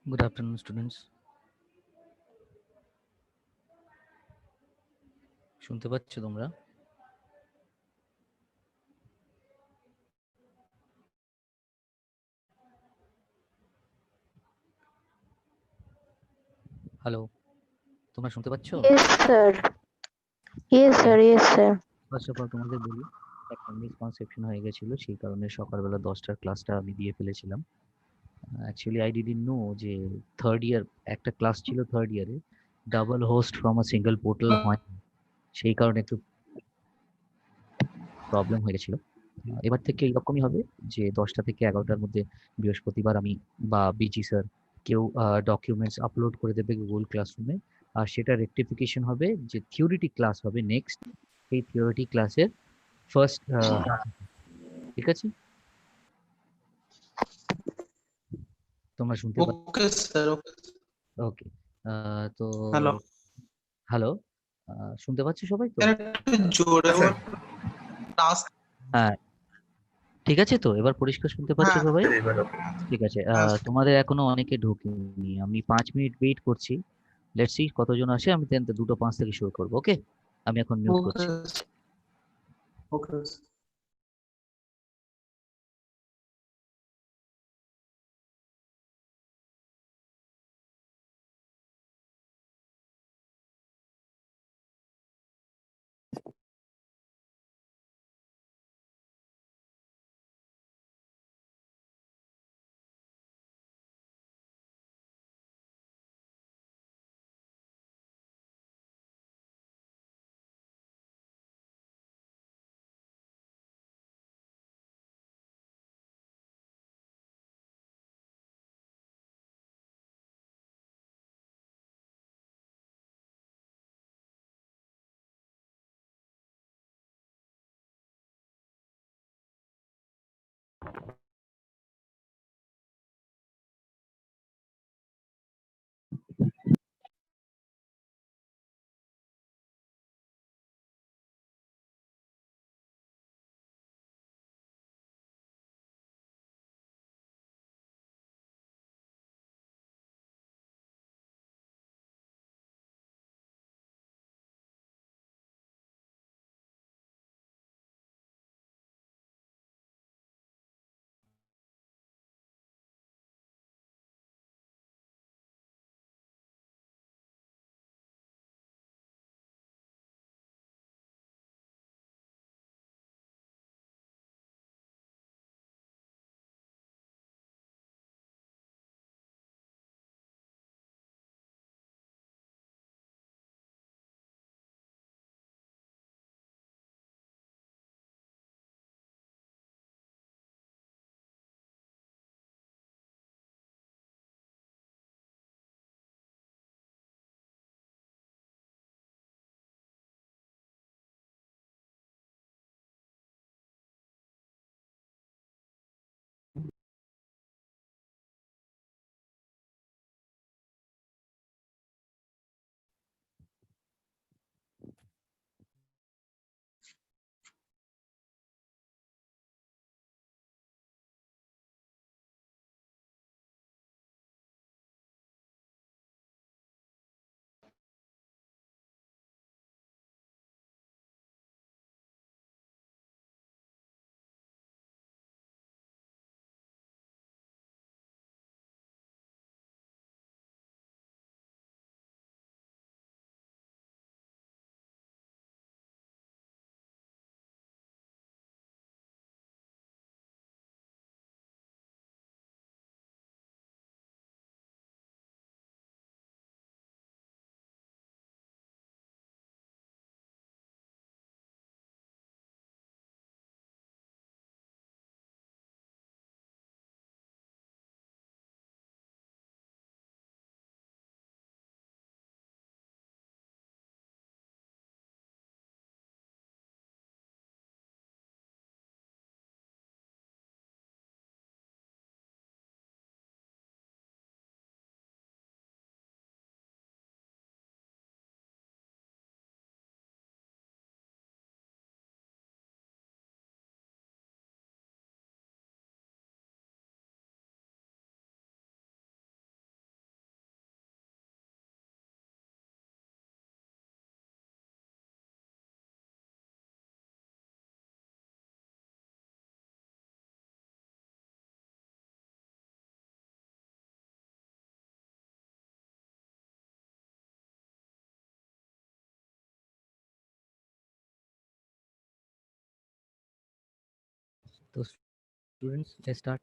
Good afternoon, students. শুনতে পাচ্ছ তোমরা? হ্যালো, তোমরা শুনতে পাচ্ছ? Yes, sir. Yes, okay, sir. Yes, sir. First of all তোমাদের বলি, একটা মিসকনসেপশন হয়ে গেছিল, সেই কারণে সকালবেলা 10টার ক্লাসটা আমি দিয়ে ফেলেছিলাম। অ্যাকচুয়ালি আই ডিডন্ট নো যে থার্ড ইয়ার একটা ক্লাস ছিল থার্ড ইয়ারে, double host from a single portal হয়, সেই কারণে একটু প্রবলেম হয়ে গেছিল। এবার থেকে এরকমই হবে যে 10টা থেকে 11টার মধ্যে বৃহস্পতিবার আমি বা বিজি স্যার কেউ ডকুমেন্টস আপলোড করে দেবে গুগল ক্লাসরুমে, আর সেটা রেকটিফিকেশন হবে যে থিওরিটিক ক্লাস হবে নেক্সট, সেই থিওরিটিক ক্লাসের ফার্স্ট। ঠিক আছে, তোমরা শুনতে পাচ্ছ? ওকে স্যার। ওকে। ওকে, তো হ্যালো। হ্যালো, শুনতে পাচ্ছ সবাই তো? একটু জোরে বল। টাস্ক। হ্যাঁ, ঠিক আছে, তো এবার পরিষ্কার শুনতে পাচ্ছ হ্যাঁ, সবাই? এবার ওকে। ঠিক আছে, হ্যাঁ। তোমাদের এখনো অনেকে ঢোকেনি, আমি 5 মিনিট ওয়েট করছি। লেটস সি কতজন আসে, আমি দেন 2:05 থেকে শুরু করবো। ওকে, আমি এখন মিউট ওকে। করছি। ওকে। তো স্টুডেন্টস স্টার্ট।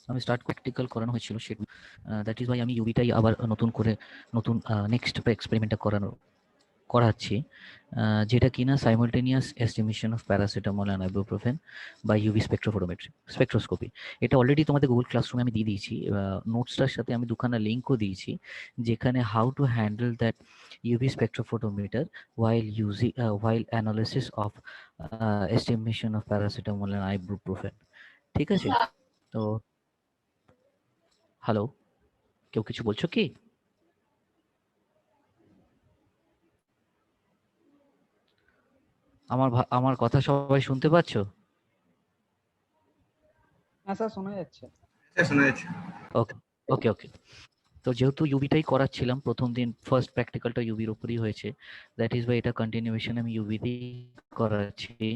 আমি স্টার্ট প্র্যাকটিক্যাল করানো হয়েছিল সেটা, দ্যাট ইজ ওয়াই আমি ইউবিটাই আবার নতুন করে নতুন নেক্সট এক্সপেরিমেন্টটা করাচ্ছি, যেটা কিনা simultaneous estimation of paracetamol and ibuprofen by UV spectroscopy. এটা অলরেডি তোমাদের গুগল ক্লাসরুমে আমি দিয়ে দিয়েছি, নোটসটার সাথে আমি দুখানা লিঙ্কও দিয়েছি, যেখানে how to handle that UV spectrophotometer while analysis of estimation of paracetamol and ibuprofen। ঠিক আছে? তো হ্যালো, কেউ কিছু বলছো কি? আমার কথা সবাই শুনতে পাচ্ছো? হ্যাঁ স্যার, শোনা যাচ্ছে। শোনা যাচ্ছে। ওকে ওকে ওকে। তো যেহেতু ইউবিটাই করাচ্ছিলাম, প্রথম দিন ফার্স্ট প্র্যাকটিক্যালটা ইউবির উপরই হয়েছে, দ্যাট ইজ বাই এটা কন্টিনিউয়েশন আমি ইউবিতেই করাচ্ছি।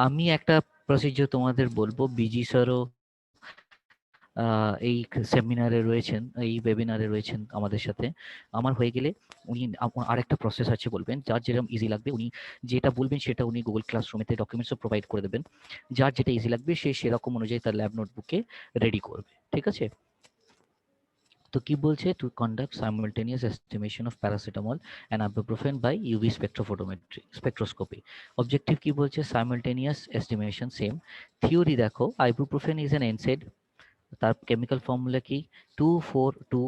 আমি একটা প্রসিডিওর তোমাদের বলবো, বিজি স্যারও এই সেমিনারে রয়েছেন, এই ওয়েবিনারে রয়েছেন আমাদের সাথে। আমার হয়ে গেলে উনি আরেকটা প্রসেস আছে বলবেন, যার যেরকম ইজি লাগবে উনি যেটা বলবেন সেটা উনি গুগল ক্লাসরুমেতে ডকুমেন্টসও প্রোভাইড করে দেবেন, যার যেটা ইজি লাগবে সে সেরকম অনুযায়ী তার ল্যাব নোটবুকে রেডি করবে। ঠিক আছে? তো কি বলছে, to conduct simultaneous estimation of paracetamol and ibuprofen by UV spectroscopy. Objective কি বলছে, সাইমালটেনিয়াস এস্টিমেশন সেম। থিওরি দেখো, আইবুপ্রোফেন ইজ অ্যান এনসেড, তার কেমিক্যাল ফর্মুলা কি, 2,4,2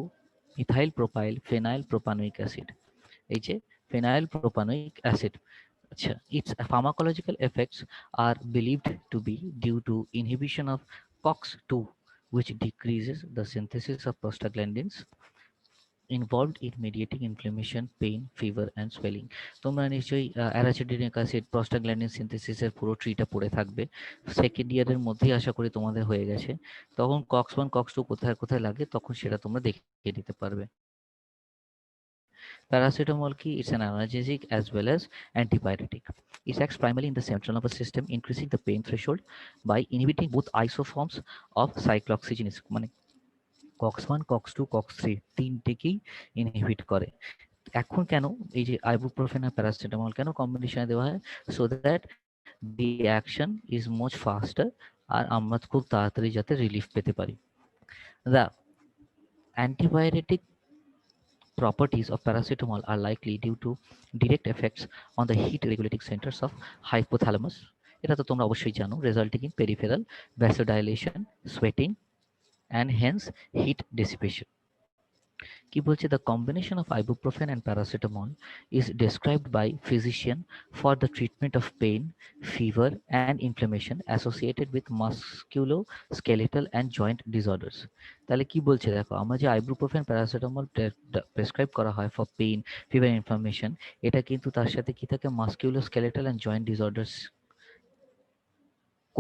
ethyl propyl phenyl propanoic acid. এই যে ফেনাইল প্রোপানোইক অ্যাসিড, আচ্ছা, its pharmacological effects are believed to be due to inhibition of COX-2, which decreases the synthesis of prostaglandins involved in mediating inflammation, pain, fever and swelling। তোমরা নিশ্চয়ই অ্যারাচিডিনিক acid prostaglandin সিনথেসিসের পুরো ট্রিটা পড়ে থাকবে, second ইয়ারের মধ্যেই আশা করি তোমাদের হয়ে গেছে। তখন COX-1 COX-2 কোথায় কোথায় লাগে তখন সেটা তোমরা দেখিয়ে দিতে পারবে। Paracetamol key is an analgesic as well as antipyretic. It acts primarily in the central nervous system, increasing the pain threshold by inhibiting both isoforms of cyclooxygenase, মানে COX-1 COX-2 COX-3 তিনটেকেই ইনহিবিট করে। এখন কেন এই যে ibuprofen আর paracetamol কেন কম্বিনেশনে দেওয়া হয়, so that the action is much faster, আর আমরা খুব তাড়াতাড়ি যাতে রিলিফ পেতে পারি। The antibiotic properties of paracetamol are likely due to direct effects on the heat regulating centers of hypothalamus, এটা তো তোমরা অবশ্যই জানো, resulting in peripheral vasodilation, sweating and hence heat dissipation। কি বলছে, the combination of ibuprofen and paracetamol is described by physician for the treatment of pain, fever and inflammation associated with musculoskeletal and joint disorders। তাহলে কি বলছে দেখো, আমরা যে ibuprofen paracetamol prescribe করা হয় ফর পেইন, ফিভার, ইনফ্লামেশন, এটা কিন্তু তার সাথে কি থাকে, মাস্কুলোস্কেলেটাল এন্ড জয়েন্ট ডিসঅর্ডার্স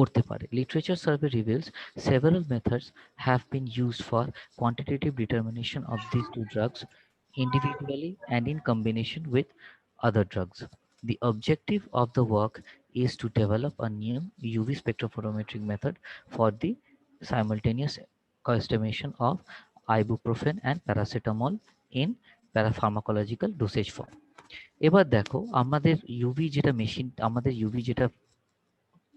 করতে পারে। Literature survey reveals several methods have been used for quantitative determination of these two drugs individually and in combination with other drugs. The objective of the work is to develop a new UV spectrophotometric method for the simultaneous estimation of ibuprofen and paracetamol in parapharmacological dosage form। এবার দেখো আমাদের UV যেটা machine, আমাদের UV যেটা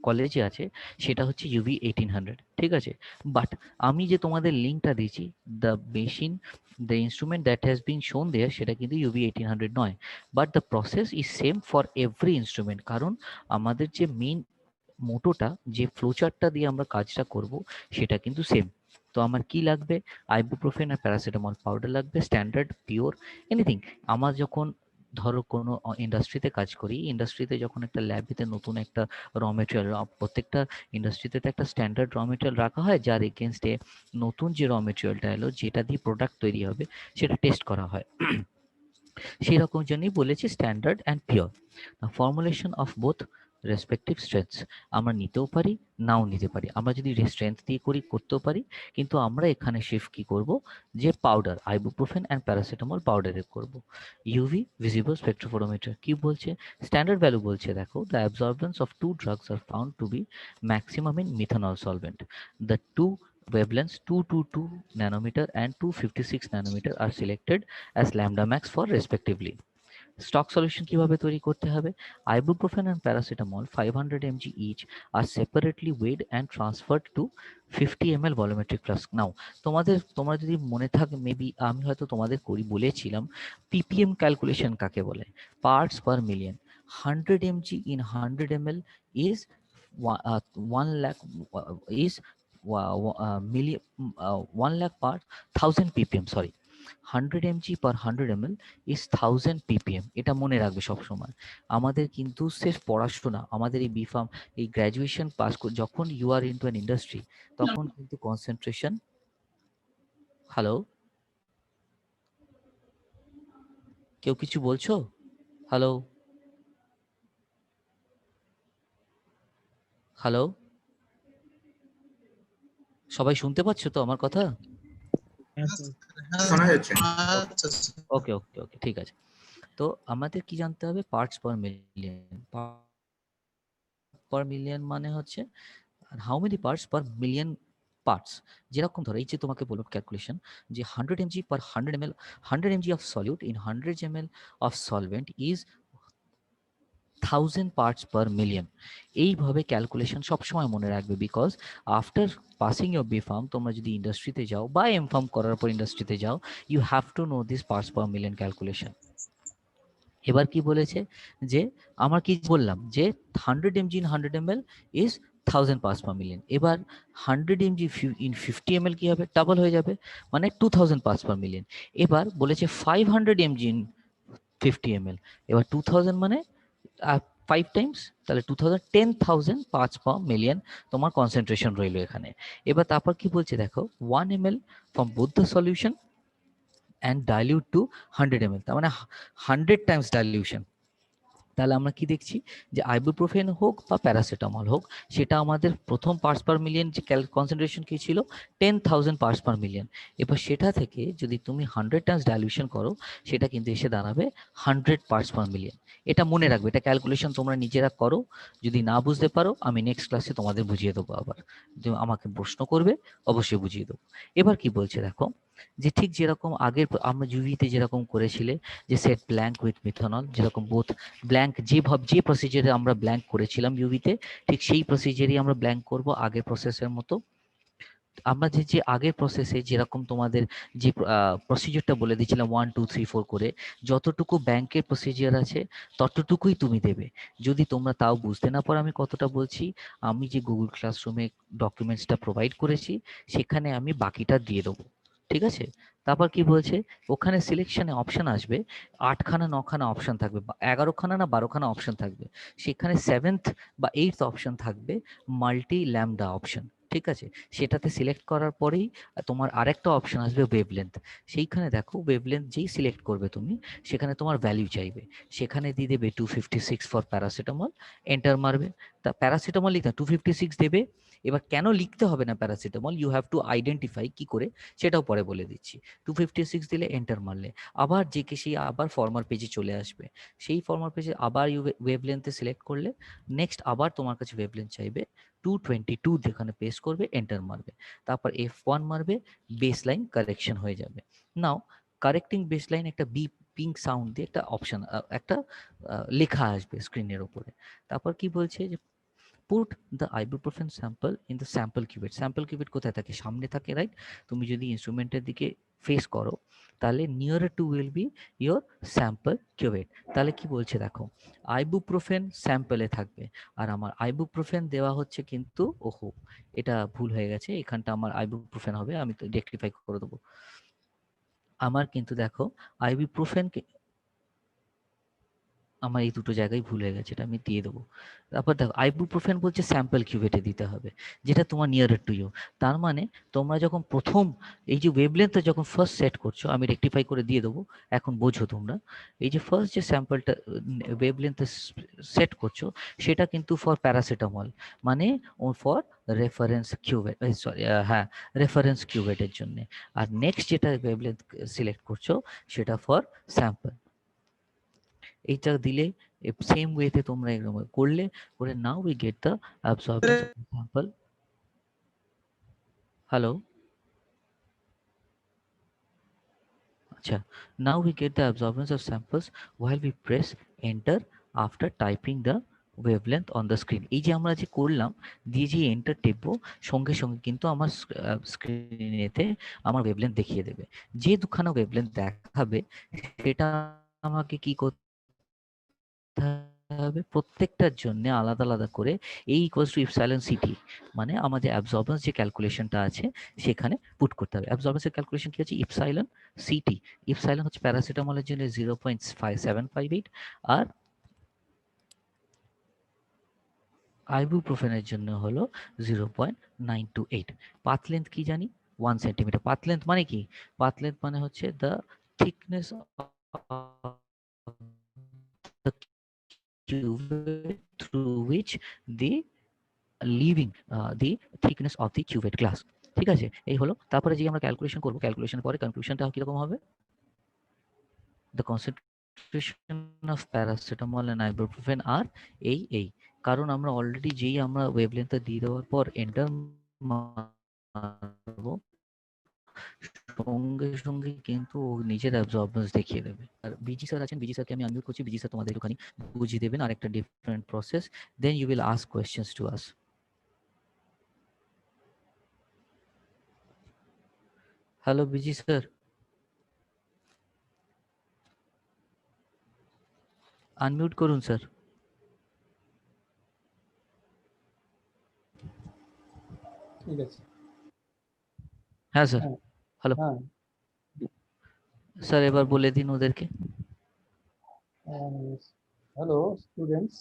কলেজে আছে সেটা হচ্ছে ইউভি 1800, ঠিক আছে? বাট আমি যে তোমাদের লিঙ্কটা দিয়েছি, the machine, the instrument that has been শোন দেয়ার, সেটা কিন্তু ইউভি 1800 নয়, but the process is same for every instrument. কারণ আমাদের যে মেইন মোটোটা, যে ফ্লোচার্টটা দিয়ে আমরা কাজটা করব সেটা কিন্তু সেম। তো আমার কি লাগবে, আইবুপ্রোফেন আর প্যারাসিটামল পাউডার লাগবে, স্ট্যান্ডার্ড, পিওর, এনিথিং। আমার যখন ধরো কোনো ইন্ডাস্ট্রিতে কাজ করি, ইন্ডাস্ট্রিতে যখন একটা ল্যাবেতে নতুন একটা র মেটেরিয়াল, প্রত্যেকটা ইন্ডাস্ট্রিতে তো একটা স্ট্যান্ডার্ড র মেটেরিয়াল রাখা হয়, যার এগেনস্টে নতুন যে র মেটেরিয়ালটা এলো, যেটা দিয়ে প্রোডাক্ট তৈরি হবে, সেটা টেস্ট করা হয়। সেই রকম জন্যই বলেছি standard and pure. Formulation of both respective strengths, আমরা নিতেও পারি নাও নিতে পারি, আমরা যদি স্ট্রেংথ দিয়ে করি করতেও পারি, কিন্তু আমরা এখানে শিফট কি করব, যে পাউডার আইবুপ্রোফেন অ্যান্ড প্যারাসিটামল পাউডারে করব। ইউভি ভিজিবল স্পেকট্রোফোটোমিটার কি বলছে, স্ট্যান্ডার্ড ভ্যালু বলছে দেখো, the absorbance of two drugs are found to be maximum in methanol solvent, the two wavelengths 222 nanometer and 256 nanometer are selected as lambda max for respectively. Stock solution কিভাবে তৈরি করতে হবে? Ibuprofen and paracetamol 500 mg each are separately weighed and transferred to 50 ml volumetric flask. নাও তোমরা যদি মনে থাকে, maybe আমি হয়তো তোমাদের বলেছিলাম ppm ক্যালকুলেশন কাকে বলে, parts per million. 100 mg in 100 ml is 1 lakh is million 1 lakh part 1000 ppm, sorry, 100 mg per 100 ml is 1000 ppm। এটা মনে রাখবে সব সময়। আমাদের কিন্তু সির্ফ পড়াশোনা, আমাদের এই বিফার্ম, এই গ্র্যাজুয়েশন পাস করে যখন you are into an industry, তখন কিন্তু কনসেন্ট্রেশন, হ্যালো, কেউ কিছু বলছো? হ্যালো, হ্যালো, সবাই শুনতে পাচ্ছ তো আমার কথা? শোনা যাচ্ছে। ওকে ওকে ওকে, ঠিক আছে। তো আমাদের কি জানতে হবে? Parts per million. Per million মানে হচ্ছে how many parts per million parts. যেরকম ধরো এই যে তোমাকে বলুন ক্যালকুলেশন, যে 100 mg per 100 ml, 100 mg of solute in 100 ml of solvent is 1000 parts per million। এইভাবে ক্যালকুলেশন সবসময় মনে রাখবে, because after passing your B pharm, তোমরা যদি ইন্ডাস্ট্রিতে যাও বা এম ফার্ম করার পর ইন্ডাস্ট্রিতে যাও, you have to know this parts per million calculation. এবার কি বলেছে, যে আমার কি বললাম, যে 100 mg in 100 ml is 1000 parts per million। এবার 100 mg in 50 ml কি হবে? ডাবল হয়ে যাবে, মানে 2000 parts per million। এবার বলেছে 500 mg in 50 ml, এবার 2000 মানে 5 টাইমস, তাহলে 2000, 10,000 parts per million তোমার কনসেন্ট্রেশন রইলো এখানে। এবার তারপর কি বলছে দেখো, 1 ml from both the solution and dilute to 100 ml, তার মানে 100 টাইমস ডাইলিউশন। তাহলে আমরা কি দেখছি, যে আইবুপ্রোফেন হোক বা প্যারাসিটামল হোক, সেটা আমাদের প্রথম পার্টস পার মিলিয়ন যে কনসেন্ট্রেশন কি ছিল, 10,000 পার্টস পার মিলিয়ন। এবার সেটা থেকে যদি তুমি 100 টাইমস ডাইলিউশন করো, সেটা কিন্তু এসে দাঁড়াবে 100 পার্টস পার মিলিয়ন। এটা মনে রাখবে, এটা ক্যালকুলেশন তোমরা নিজেরা করো। যদি না বুঝতে পারো, আমি নেক্সট ক্লাসে তোমাদের বুঝিয়ে দেবো। আবার তুমি আমাকে প্রশ্ন করবে, অবশ্যই বুঝিয়ে দেবো। এবার কি বলছে দেখো, যে ঠিক যেরকম আগের আমরা ইউভিতে যেরকম করেছিলে, যে সেট ব্ল্যাঙ্ক উইথ মিথানল, যেরকম বোথ ব্ল্যাঙ্ক, যে প্রসিজারে আমরা ব্ল্যাঙ্ক করেছিলাম ইউভিতে, ঠিক সেই প্রসিজারই আমরা ব্ল্যাঙ্ক করব আগের প্রসেসের মতো। আমরা যে আগের প্রসেসে যেরকম তোমাদের যে প্রসিজারটা বলে দিয়েছিলাম 1 2 3 4 করে, যতটুকু ব্যাংকের প্রসিজার আছে ততটুকুই তুমি দেবে। যদি তোমরা তাও বুঝতে না পারো আমি কতটা বলছি, আমি যে গুগল ক্লাসরুমে ডকুমেন্টসটা প্রোভাইড করেছি, সেখানে আমি বাকিটা দিয়ে দেবো। ঠিক আছে? তারপর কি বলছে, ওখানে সিলেকশনে অপশন আসবে, 8খানা 9খানা অপশন থাকবে, 11খানা না 12খানা অপশন থাকবে। সেখানে 7th বা 8th অপশন থাকবে মাল্টি ল্যামডা অপশন। ঠিক আছে? সেটাতে সিলেক্ট করার পরেই তোমার আরেকটা অপশন আসবে ওয়েভলেন্থ। সেইখানে দেখো ওয়েভলেন্থ যেই সিলেক্ট করবে তুমি, সেখানে তোমার ভ্যালু চাইবে, সেখানে দিয়ে দেবে 256 ফর প্যারাসিটামল, এন্টার মারবে। তা প্যারাসিটামল লিখতে 256 দেবে। এবার কেন লিখতে হবে না paracetamol, you have to identify, কি করে সেটাও পরে বলে দিচ্ছি। 256 দিলে এন্টার মারলে আবার যে কে সেই আবার ফর্মার পেজে চলে আসবে। সেই ফর্মার পেজে আবার ওয়েভলেন্থে সিলেক্ট করলে নেক্সট আবার তোমার কাছে ওয়েভলেন্থ চাইবে, 222 যেখানে পেস করবে, এন্টার মারবে, তারপর F1 মারবে, বেস লাইন কারেকশন হয়ে যাবে। নাও কারেক্টিং বেস লাইন একটা পিঙ্ক সাউন্ড দিয়ে একটা অপশন, একটা লেখা আসবে স্ক্রিনের উপরে। তারপর কি বলছে, যে put the ibuprofen sample in the sample cuvette. Sample cuvette কোথায় থাকে? সামনে থাকে, রাইট? তুমি যদি ইনস্ট্রুমেন্টের দিকে ফেস করো, তাহলে near to will be your sample cuvette. তাহলে কি বলছে দেখো, আইবুপ্রোফেন স্যাম্পলে থাকবে, আর আমার আইবুপ্রোফেন দেওয়া হচ্ছে কিন্তু, ওহো এটা ভুল হয়ে গেছে, এখানটা আমার আইবুপ্রোফেন হবে, আমি তো রেকটিফাই করে দেবো। আমার কিন্তু দেখো আইবুপ্রোফেন, আমার এই দুটো জায়গায় ভুল হয়ে গেছে, এটা আমি দিয়ে দেবো। তারপর দেখো আইবুপ্রোফেন বলছে স্যাম্পল কিউবেটে দিতে হবে, যেটা তোমার নিয়ার টু ইউ। তার মানে তোমরা যখন প্রথম এই যে ওয়েভলেন্থটা যখন ফার্স্ট সেট করছো, আমি রেকটিফাই করে দিয়ে দেবো, এখন বোঝো তোমরা। এই যে ফার্স্ট যে স্যাম্পলটা ওয়েভলেন্থে সেট করছো, সেটা কিন্তু ফর প্যারাসিটামল, মানে ফর রেফারেন্স কিউবেট, সরি, হ্যাঁ, রেফারেন্স কিউবেটের জন্য। আর নেক্সট যেটা ওয়েভলেন্থ সিলেক্ট করছো, সেটা ফর স্যাম্পল। এইটা দিলে সেম ওয়েতে তোমরা এরকম করলে, করে নাও we get the absorbance sample. Hello. Acha. Now we get the absorbance of samples while we press enter after typing the wavelength on the screen. এই যে আমরা যে করলাম দিয়ে যে এন্টার টিপবো সঙ্গে সঙ্গে কিন্তু আমার স্ক্রিনেতে আমার ওয়েভলেন্থ দেখিয়ে দেবে। যে দুখানা ওয়েভলেন্থ দেখাবে সেটা আমাকে কি করতে হবে, প্রত্যেকটার জন্য আলাদা আলাদা করে এই ইকুয়ালস টু ইপসাইলন সিটি মানে আমাদের অ্যাবজর্বেন্স যে ক্যালকুলেশনটা আছে সেখানে পুট করতে হবে। অ্যাবজর্বেন্সের ক্যালকুলেশন কি হচ্ছে ইপসাইলন সিটি। ইপসাইলন হচ্ছে প্যারাসিটামলের জন্য 0.5758 আর আইবুপ্রোফেনের জন্য হলো 0.928। পাথ লেন্থ কি জানি 1 সেন্টিমিটার। পাথ লেন্থ মানে কি? পাথ লেন্থ মানে হচ্ছে the thickness the cuvette through which the leaving the thickness of the cuvette glass। ঠিক আছে, এই হলো। তারপরে যে আমরা ক্যালকুলেশন করব, ক্যালকুলেশন পরে কনক্লুশনটা কিরকম হবে, the concentration of paracetamol and ibuprofen are এই কারণ আমরা অলরেডি যেই আমরা ওয়েভলেন্থটা দিয়ে দেওয়ার পর এন্টার মারবো সঙ্গে সঙ্গে কিন্তু ও নিজের অ্যাবজর্বেন্স দেখিয়ে দেবে। আর বিজি স্যার আছেন, বিজি স্যারকে আমি আনমিউট করছি। বিজি স্যার তোমাদের একটুখানি বুঝিয়ে দেবেন আর একটা different process, then you will ask questions to us. Hello B G sir, unmute করুন স্যার। ঠিক আছে। হ্যাঁ স্যার, হ্যাঁ হ্যালো হ্যাঁ স্যার, এবার বলে দিন ওদেরকে। hello students,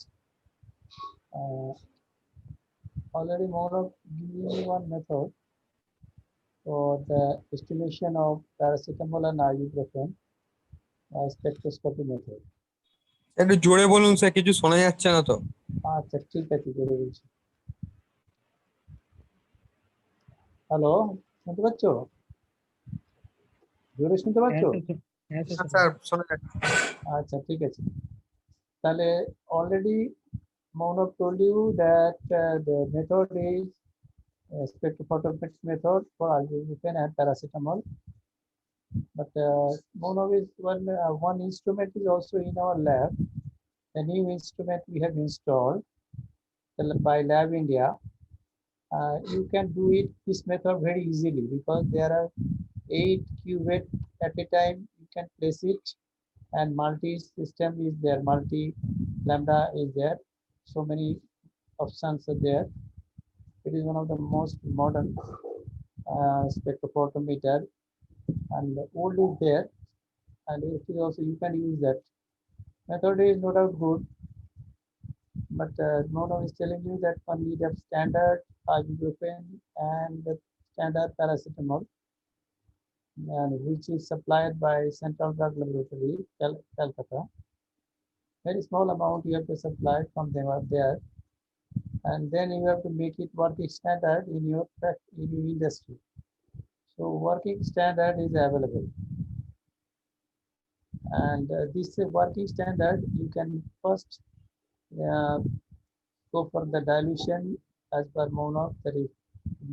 already Mono gave you one method for the estimation of paracetamol and ibuprofen spectroscopy method. একটু জোরে বলুন স্যার, কিছু শোনা যাচ্ছে না তো। আচ্ছা ঠিক আছে, বলে বলছি। হ্যালো, শুনতে পাচ্ছ? জোরে শুনতে পাচ্ছ? স্যার শোনা যাচ্ছে। আচ্ছা ঠিক আছে, তাহলে already Mono told you that the method is spectrophotometric method for ibuprofen and paracetamol. But Mono is one instrument is also in our lab. The new instrument we have installed by Lab India. You can do it this method very easily because there are 8 cuvettes at a time. You can place it, and multi system is there, multi lambda is there. So many options are there. It is one of the most modern spectrophotometer, and the old is there, and it is also you can use that. Method is no doubt good, but Mono is telling you that one need of standard ibuprofen and the standard paracetamol, and which is supplied by Central Drug Laboratory, Calcutta. Very small amount you have to supply from them are there, and then you have to make it working standard in your industry. So working standard is available, and this working standard you can first go for the dilution as per Mono, 30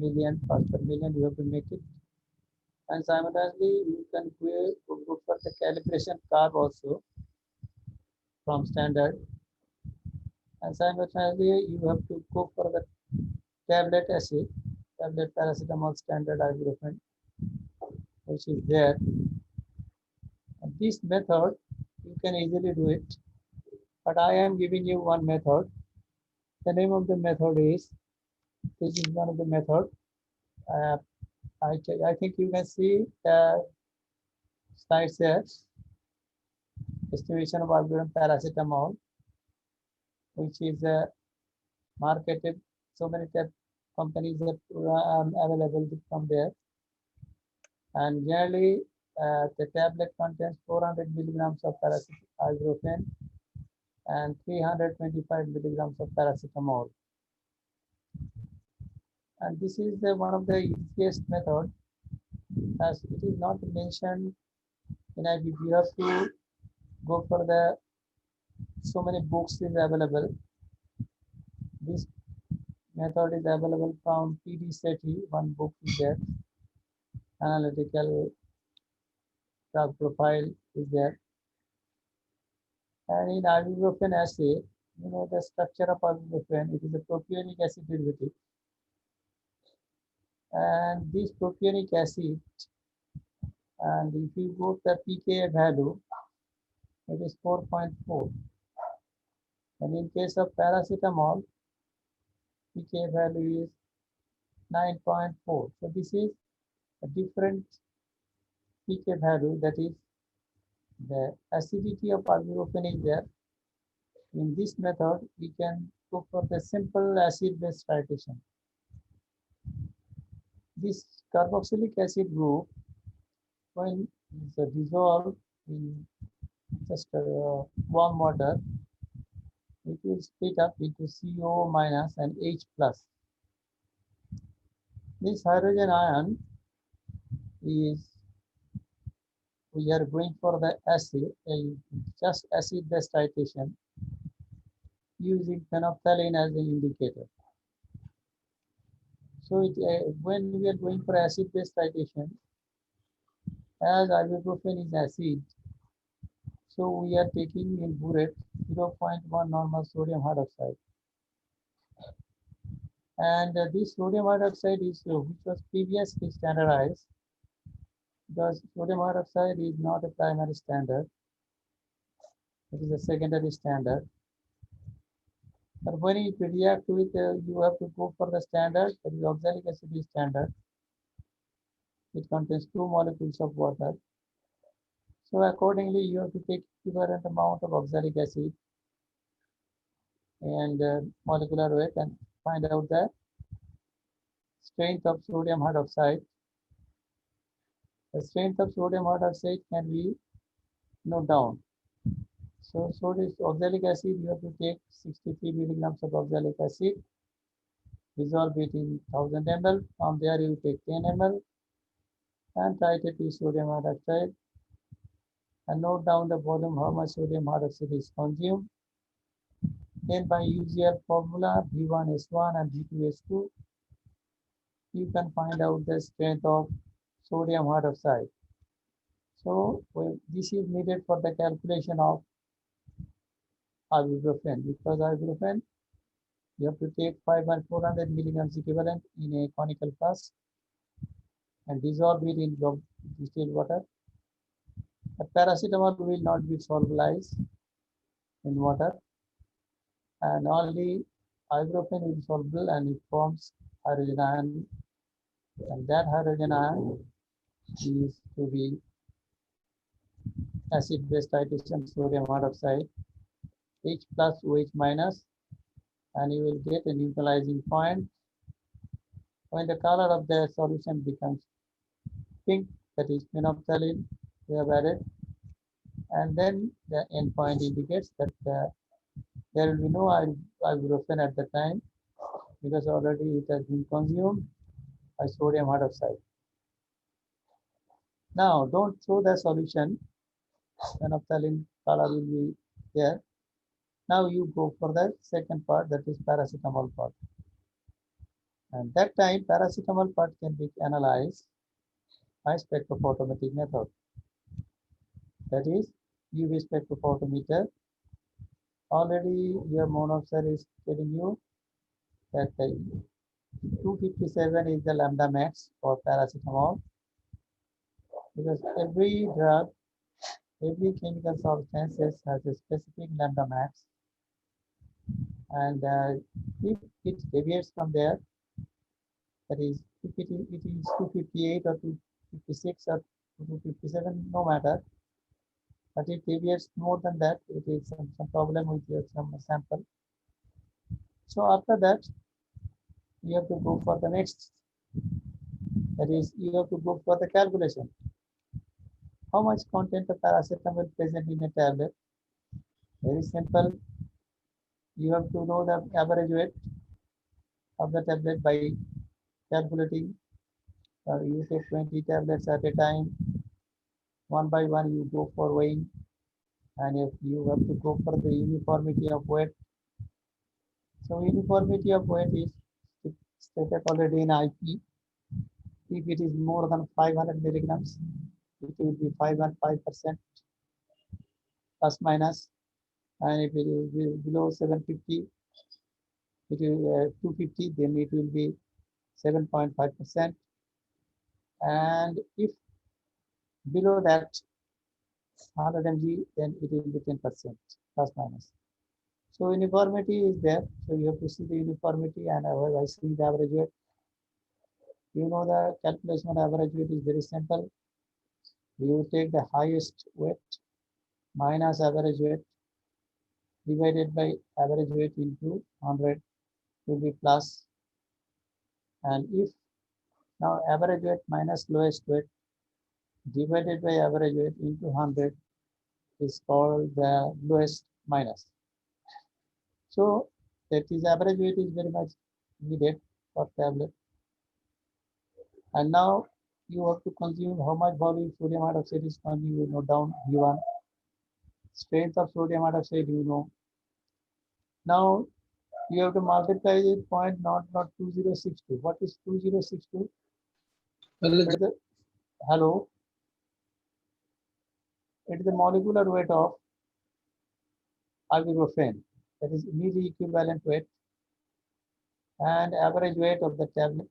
million parts per million you have to make it, and simultaneously you can go for the calibration curve also from standard, and simultaneously you have to go for the tablet acid, tablet paracetamol standard ibuprofen, which is there. And this method you can easily do it, but I am giving you one method. The name of the method is, this is one of the method. I think you can see the slides here. Estimation of ibuprofen paracetamol, which is marketed, so many companies that available from there, and generally the tablet contains 400 milligrams of ibuprofen and 325 milligrams of paracetamol, and this is one of the easiest method, as it is not mentioned in IB. You have to go for the so many books is available. This method is available from PD711, one book is there, analytical drug profile is there. And in ibuprofen assay, you know the structure of ibuprofen, it is a propionic acid derivative. And this propionic acid, and if you go to the pKa value, it is 4.4. And in case of paracetamol, pKa value is 9.4. So this is a different pK value, that is the acidity of ibuprofen is there. In this method, we can go for the simple acid-base titration. This carboxylic acid group, when it's dissolved in just warm water, it will split up into CO minus and H plus. This hydrogen ion is, we are going for the acid, just acid-base titration using phenolphthalein as an indicator. So when we are going for acid-base titration, as ibuprofen is acid, so we are taking in burette 0.1 normal sodium hydroxide. And this sodium hydroxide is which was previously standardized, because sodium hydroxide is not a primary standard, it is a secondary standard. But when it reacts with, you have to go for the standard, that is oxalic acid is standard. It contains 2 molecules of water. So accordingly, you have to take equivalent amount of oxalic acid and molecular weight and find out the strength of sodium hydroxide. The strength of sodium hydroxide can be noted down. So sodium oxalic acid, you have to take 63 milligrams of oxalic acid, dissolve it in 1000 ml. From there, you take 10 ml and titrate to sodium hydroxide and note down the volume how much sodium hydroxide is consumed. Then by usual formula V1S1 and V2S2, you can find out the strength of sodium hydroxide. So this is needed for the calculation of ibuprofen, because ibuprofen you have to take 500 milligrams equivalent in a conical flask and dissolve it in distilled water. The paracetamol will not be solubilized in water, and only ibuprofen will be soluble and it forms hydrogen ion, and that hydrogen ion is to be acid-base titration sodium hydroxide, H plus OH minus, and you will get a neutralizing point. When the color of the solution becomes pink, that is phenolphthalein we have added, and then the endpoint indicates that there will be no ibuprofen at the time, because already it has been consumed by sodium hydroxide. Now, don't throw the solution, phenolphthalein color will be there. Now you go for the second part, that is paracetamol part. And that time, paracetamol part can be analyzed by spectrophotometric method. That is UV spectrophotometer. Already your mono sir is telling you that 257 is the lambda max for paracetamol, because every drug, every chemical substance has a specific lambda max, and if it deviates from there, that is if it is 258 or 256 or 257, no matter, but it deviates more than that, it is some problem with your sample. So after that, you have to go for the next, that is you have to go for the calculation. How much content of paracetamol present in a tablet? Very simple. You have to know the average weight of the tablet by calculating. You take 20 tablets at a time. One by one, you go for weighing, and if you have to go for the uniformity of weight. So uniformity of weight is stated already in IP. If it is more than 500 milligrams, it will be 5.5% plus minus, and if it is below 750, it will 250, then it will be 7.5%, and if below that 100 mg, then it will be 10% plus minus. So uniformity is there. So you have to see the uniformity, and I see the average weight. You know the calculation of average weight is very simple. You take the highest weight minus average weight divided by average weight into 100 will be plus. And if now average weight minus lowest weight divided by average weight into 100 is called the lowest minus. So that is average weight is very much needed for tablet. And now you have to consume how much volume sodium hydroxide is consumed. You note down V1. Strength of sodium hydroxide, you know. Now you have to multiply it point not 2062. What is 2062? Hello. It is the molecular weight of ibuprofen. That is immediately equivalent weight and average weight of the tablet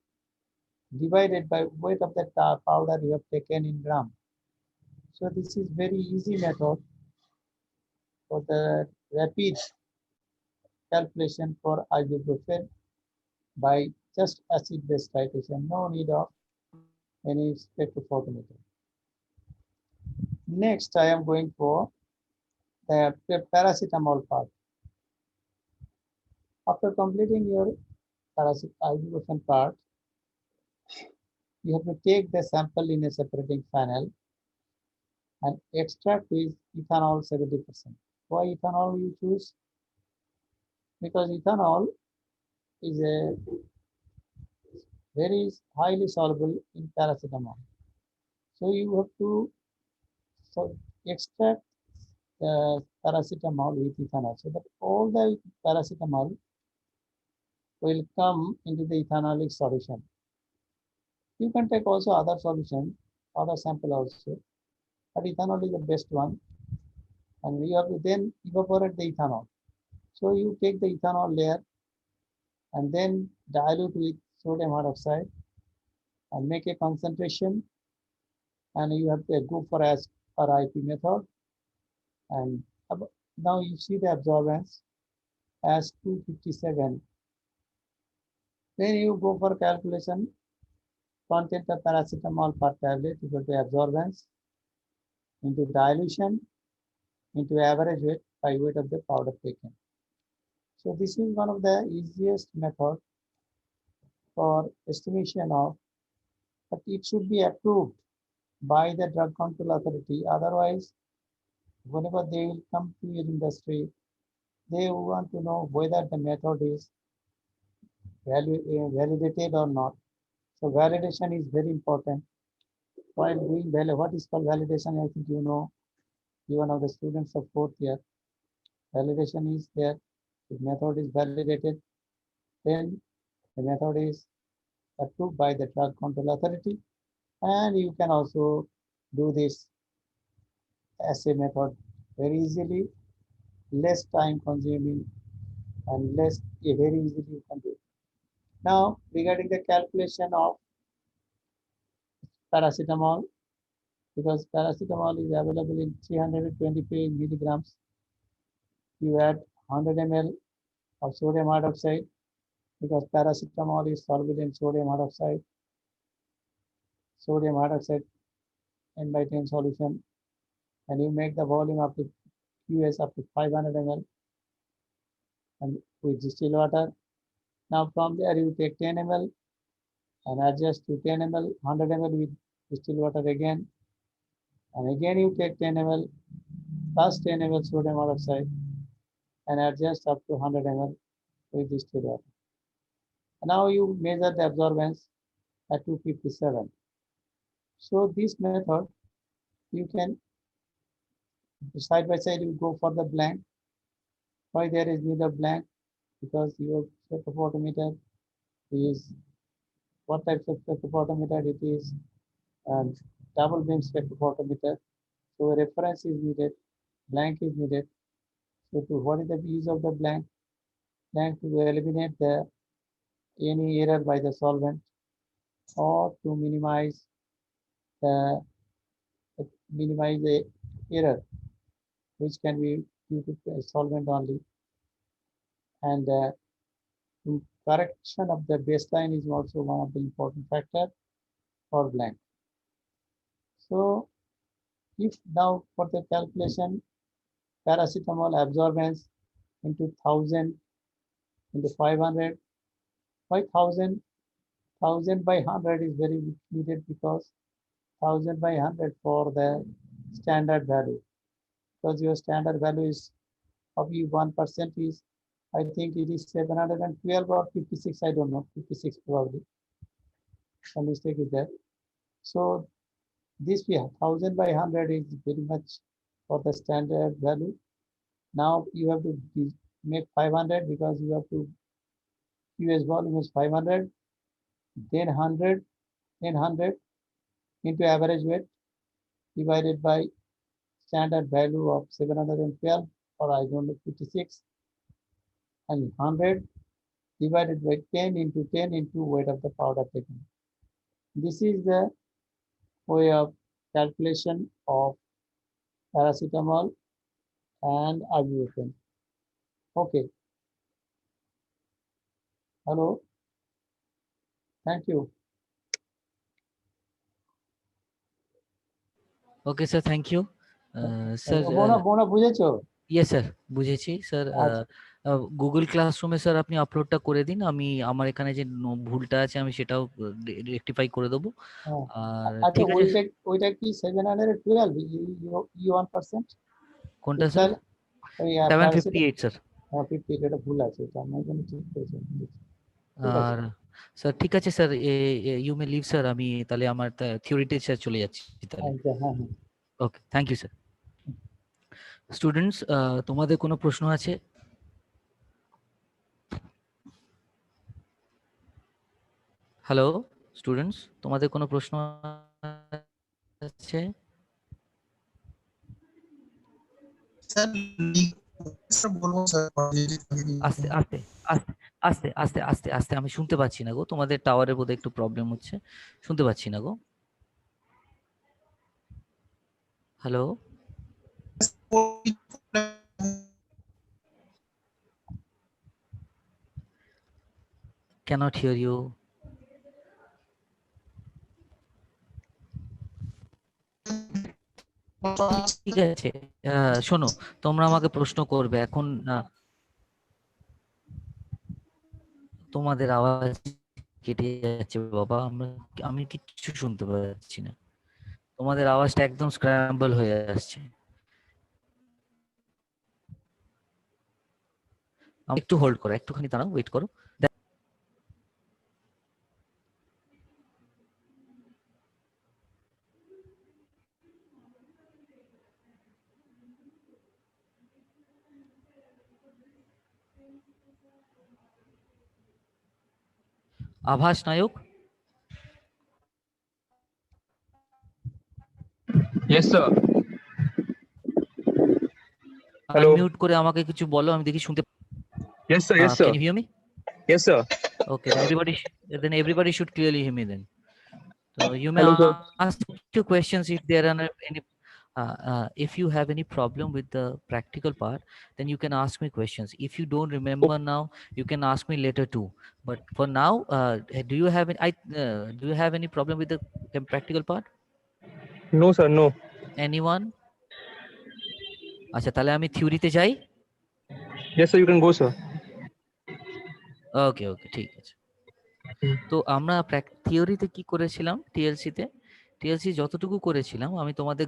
divided by weight of the powder you have taken in gram. So this is very easy method for the rapid calculation for ibuprofen by just acid-base titration. No need of any spectrophotometer. Next, I am going for the paracetamol part. After completing your ibuprofen part, you have to take the sample in a separating funnel and extract with ethanol 70%. Why ethanol you choose? Because ethanol is a very highly soluble in paracetamol. So you have to extract the paracetamol with ethanol so that all the paracetamol will come into the ethanolic solution. You can take also other solution, other sample also, but ethanol is the best one. And we have to then evaporate the ethanol. So you take the ethanol layer and then dilute with sodium hydroxide and make a concentration, and you have to go for as RIP method. And now you see the absorbance as 257. Then you go for calculation content of paracetamol per tablet equal to absorbance into dilution into average weight by weight of the powder taken. So this is one of the easiest method for estimation of, but it should be approved by the drug control authority. Otherwise, whenever they will come to your industry, they want to know whether the method is validated or not. So validation is very important. While doing what is called validation, I think you know, you one of the students of fourth year. Validation is there. If method is validated, then the method is approved by the drug control authority, and you can also do this assay method very easily, less time consuming, and very easily you can do it. Now, regarding the calculation of paracetamol, because paracetamol is available in 325 milligrams, you add 100 ml of sodium hydroxide, because paracetamol is soluble in sodium hydroxide N by 10 solution, and you make the volume up to QS up to 500 ml and with distilled water. Now from there you take 10 ml and adjust to 10 ml, 100 ml with distilled water again, and again you take 10 ml plus 10 ml sodium hydroxide and adjust up to 100 ml with distilled water. And now you measure the absorbance at 257. So this method, you can side by side you go for the blank. Why there is neither blank? Because your spectrophotometer is what type of spectrophotometer it is, and double beam spectrophotometer. So a reference is needed, blank is needed. So to what is the use of the blank? Blank to eliminate the any error by the solvent or to the minimize the error which can be due to solvent only, and correction of the baseline is also one of the important factor for blank. So if now for the calculation paracetamol absorbance into 1000 into 500, why 1000 by 100 is very needed, because 1000 by 100 for the standard value, because your standard value is of you 1% is, I think it is 712 or 56, I don't know, 56 probably. Some mistake is there. So this we have 1000 by 100 is very much for the standard value. Now you have to make 500 because you have to US volume is 500, then 100, then 100 into average weight divided by standard value of 712 or I don't know 56, and 100 divided by 10 into weight of the powder taken. This is the way of calculation of paracetamol and ibuprofen. Okay. Hello. Thank you. Okay sir, thank you sir. বোনা বুঝেছো? Yes sir, বুঝেছি sir. Google ক্লাসরুমে sir আপনি আপলোডটা করে দিন, আমি আমার এখানে যে ভুলটা আছে আমি সেটাও রেকটিফাই করে দেবো। আর আচ্ছা, ঠিক আছে। ওইটা কি 712 1%? কোনটা স্যার? 758 স্যার। 58, এটা ভুল আছে, এটা আমি এখানে ঠিক করেছি। আর স্যার ঠিক আছে sir, you may leave sir, আমি তাহলে আমার থিওরিতে স্যার চলে যাচ্ছি তাহলে। হ্যাঁ। Okay, thank you sir. Students, তোমাদের কোনো প্রশ্ন আছে? হ্যালো স্টুডেন্টস, তোমাদের কোনো প্রশ্ন আছে? স্যার বলবো স্যার, আস্তে আস্তে আস্তে আস্তে আস্তে আস্তে আস্তে, আমি শুনতে পাচ্ছি না গো, তোমাদের টাওয়ারের বোধহয় একটু প্রবলেম হচ্ছে, শুনতে পাচ্ছি না গো। Hello, cannot hear you. ঠিক আছে, শোনো, তোমরা আমাকে প্রশ্ন করবে এখন। তোমাদের আওয়াজ কেটে যাচ্ছে বাবা, আমি কিচ্ছু শুনতে পাচ্ছি না, তোমাদের আওয়াজটা একদম স্ক্র্যাম্বল হয়ে আসছে। একটু হোল্ড করো, একটুখানি দাঁড়াও, ওয়েট করো। আভাস নায়ক, Yes, sir. Hello. আনমিউট করে আমাকে কিছু বলো, আমি দেখি শুনতে। Yes, sir. Yes, sir. Can you hear me? Yes, sir. Okay, then everybody should clearly hear me then. So you may Hello, sir. ask two questions if there are any. If you have any problem with the practical part, then you can ask me questions. If you don't remember now, you can ask me later too. But for now, do you have any problem with the practical part? No, sir. No. Anyone? আচ্ছা, তাহলে আমি থিওরিতে যাই। Yes, sir. You can go, sir. ওকে ওকে, ঠিক আছে। তো আমরা থিওরিতে কি করেছিলাম, টিএলসি যতটুকু করেছিলাম, আমি তোমাদের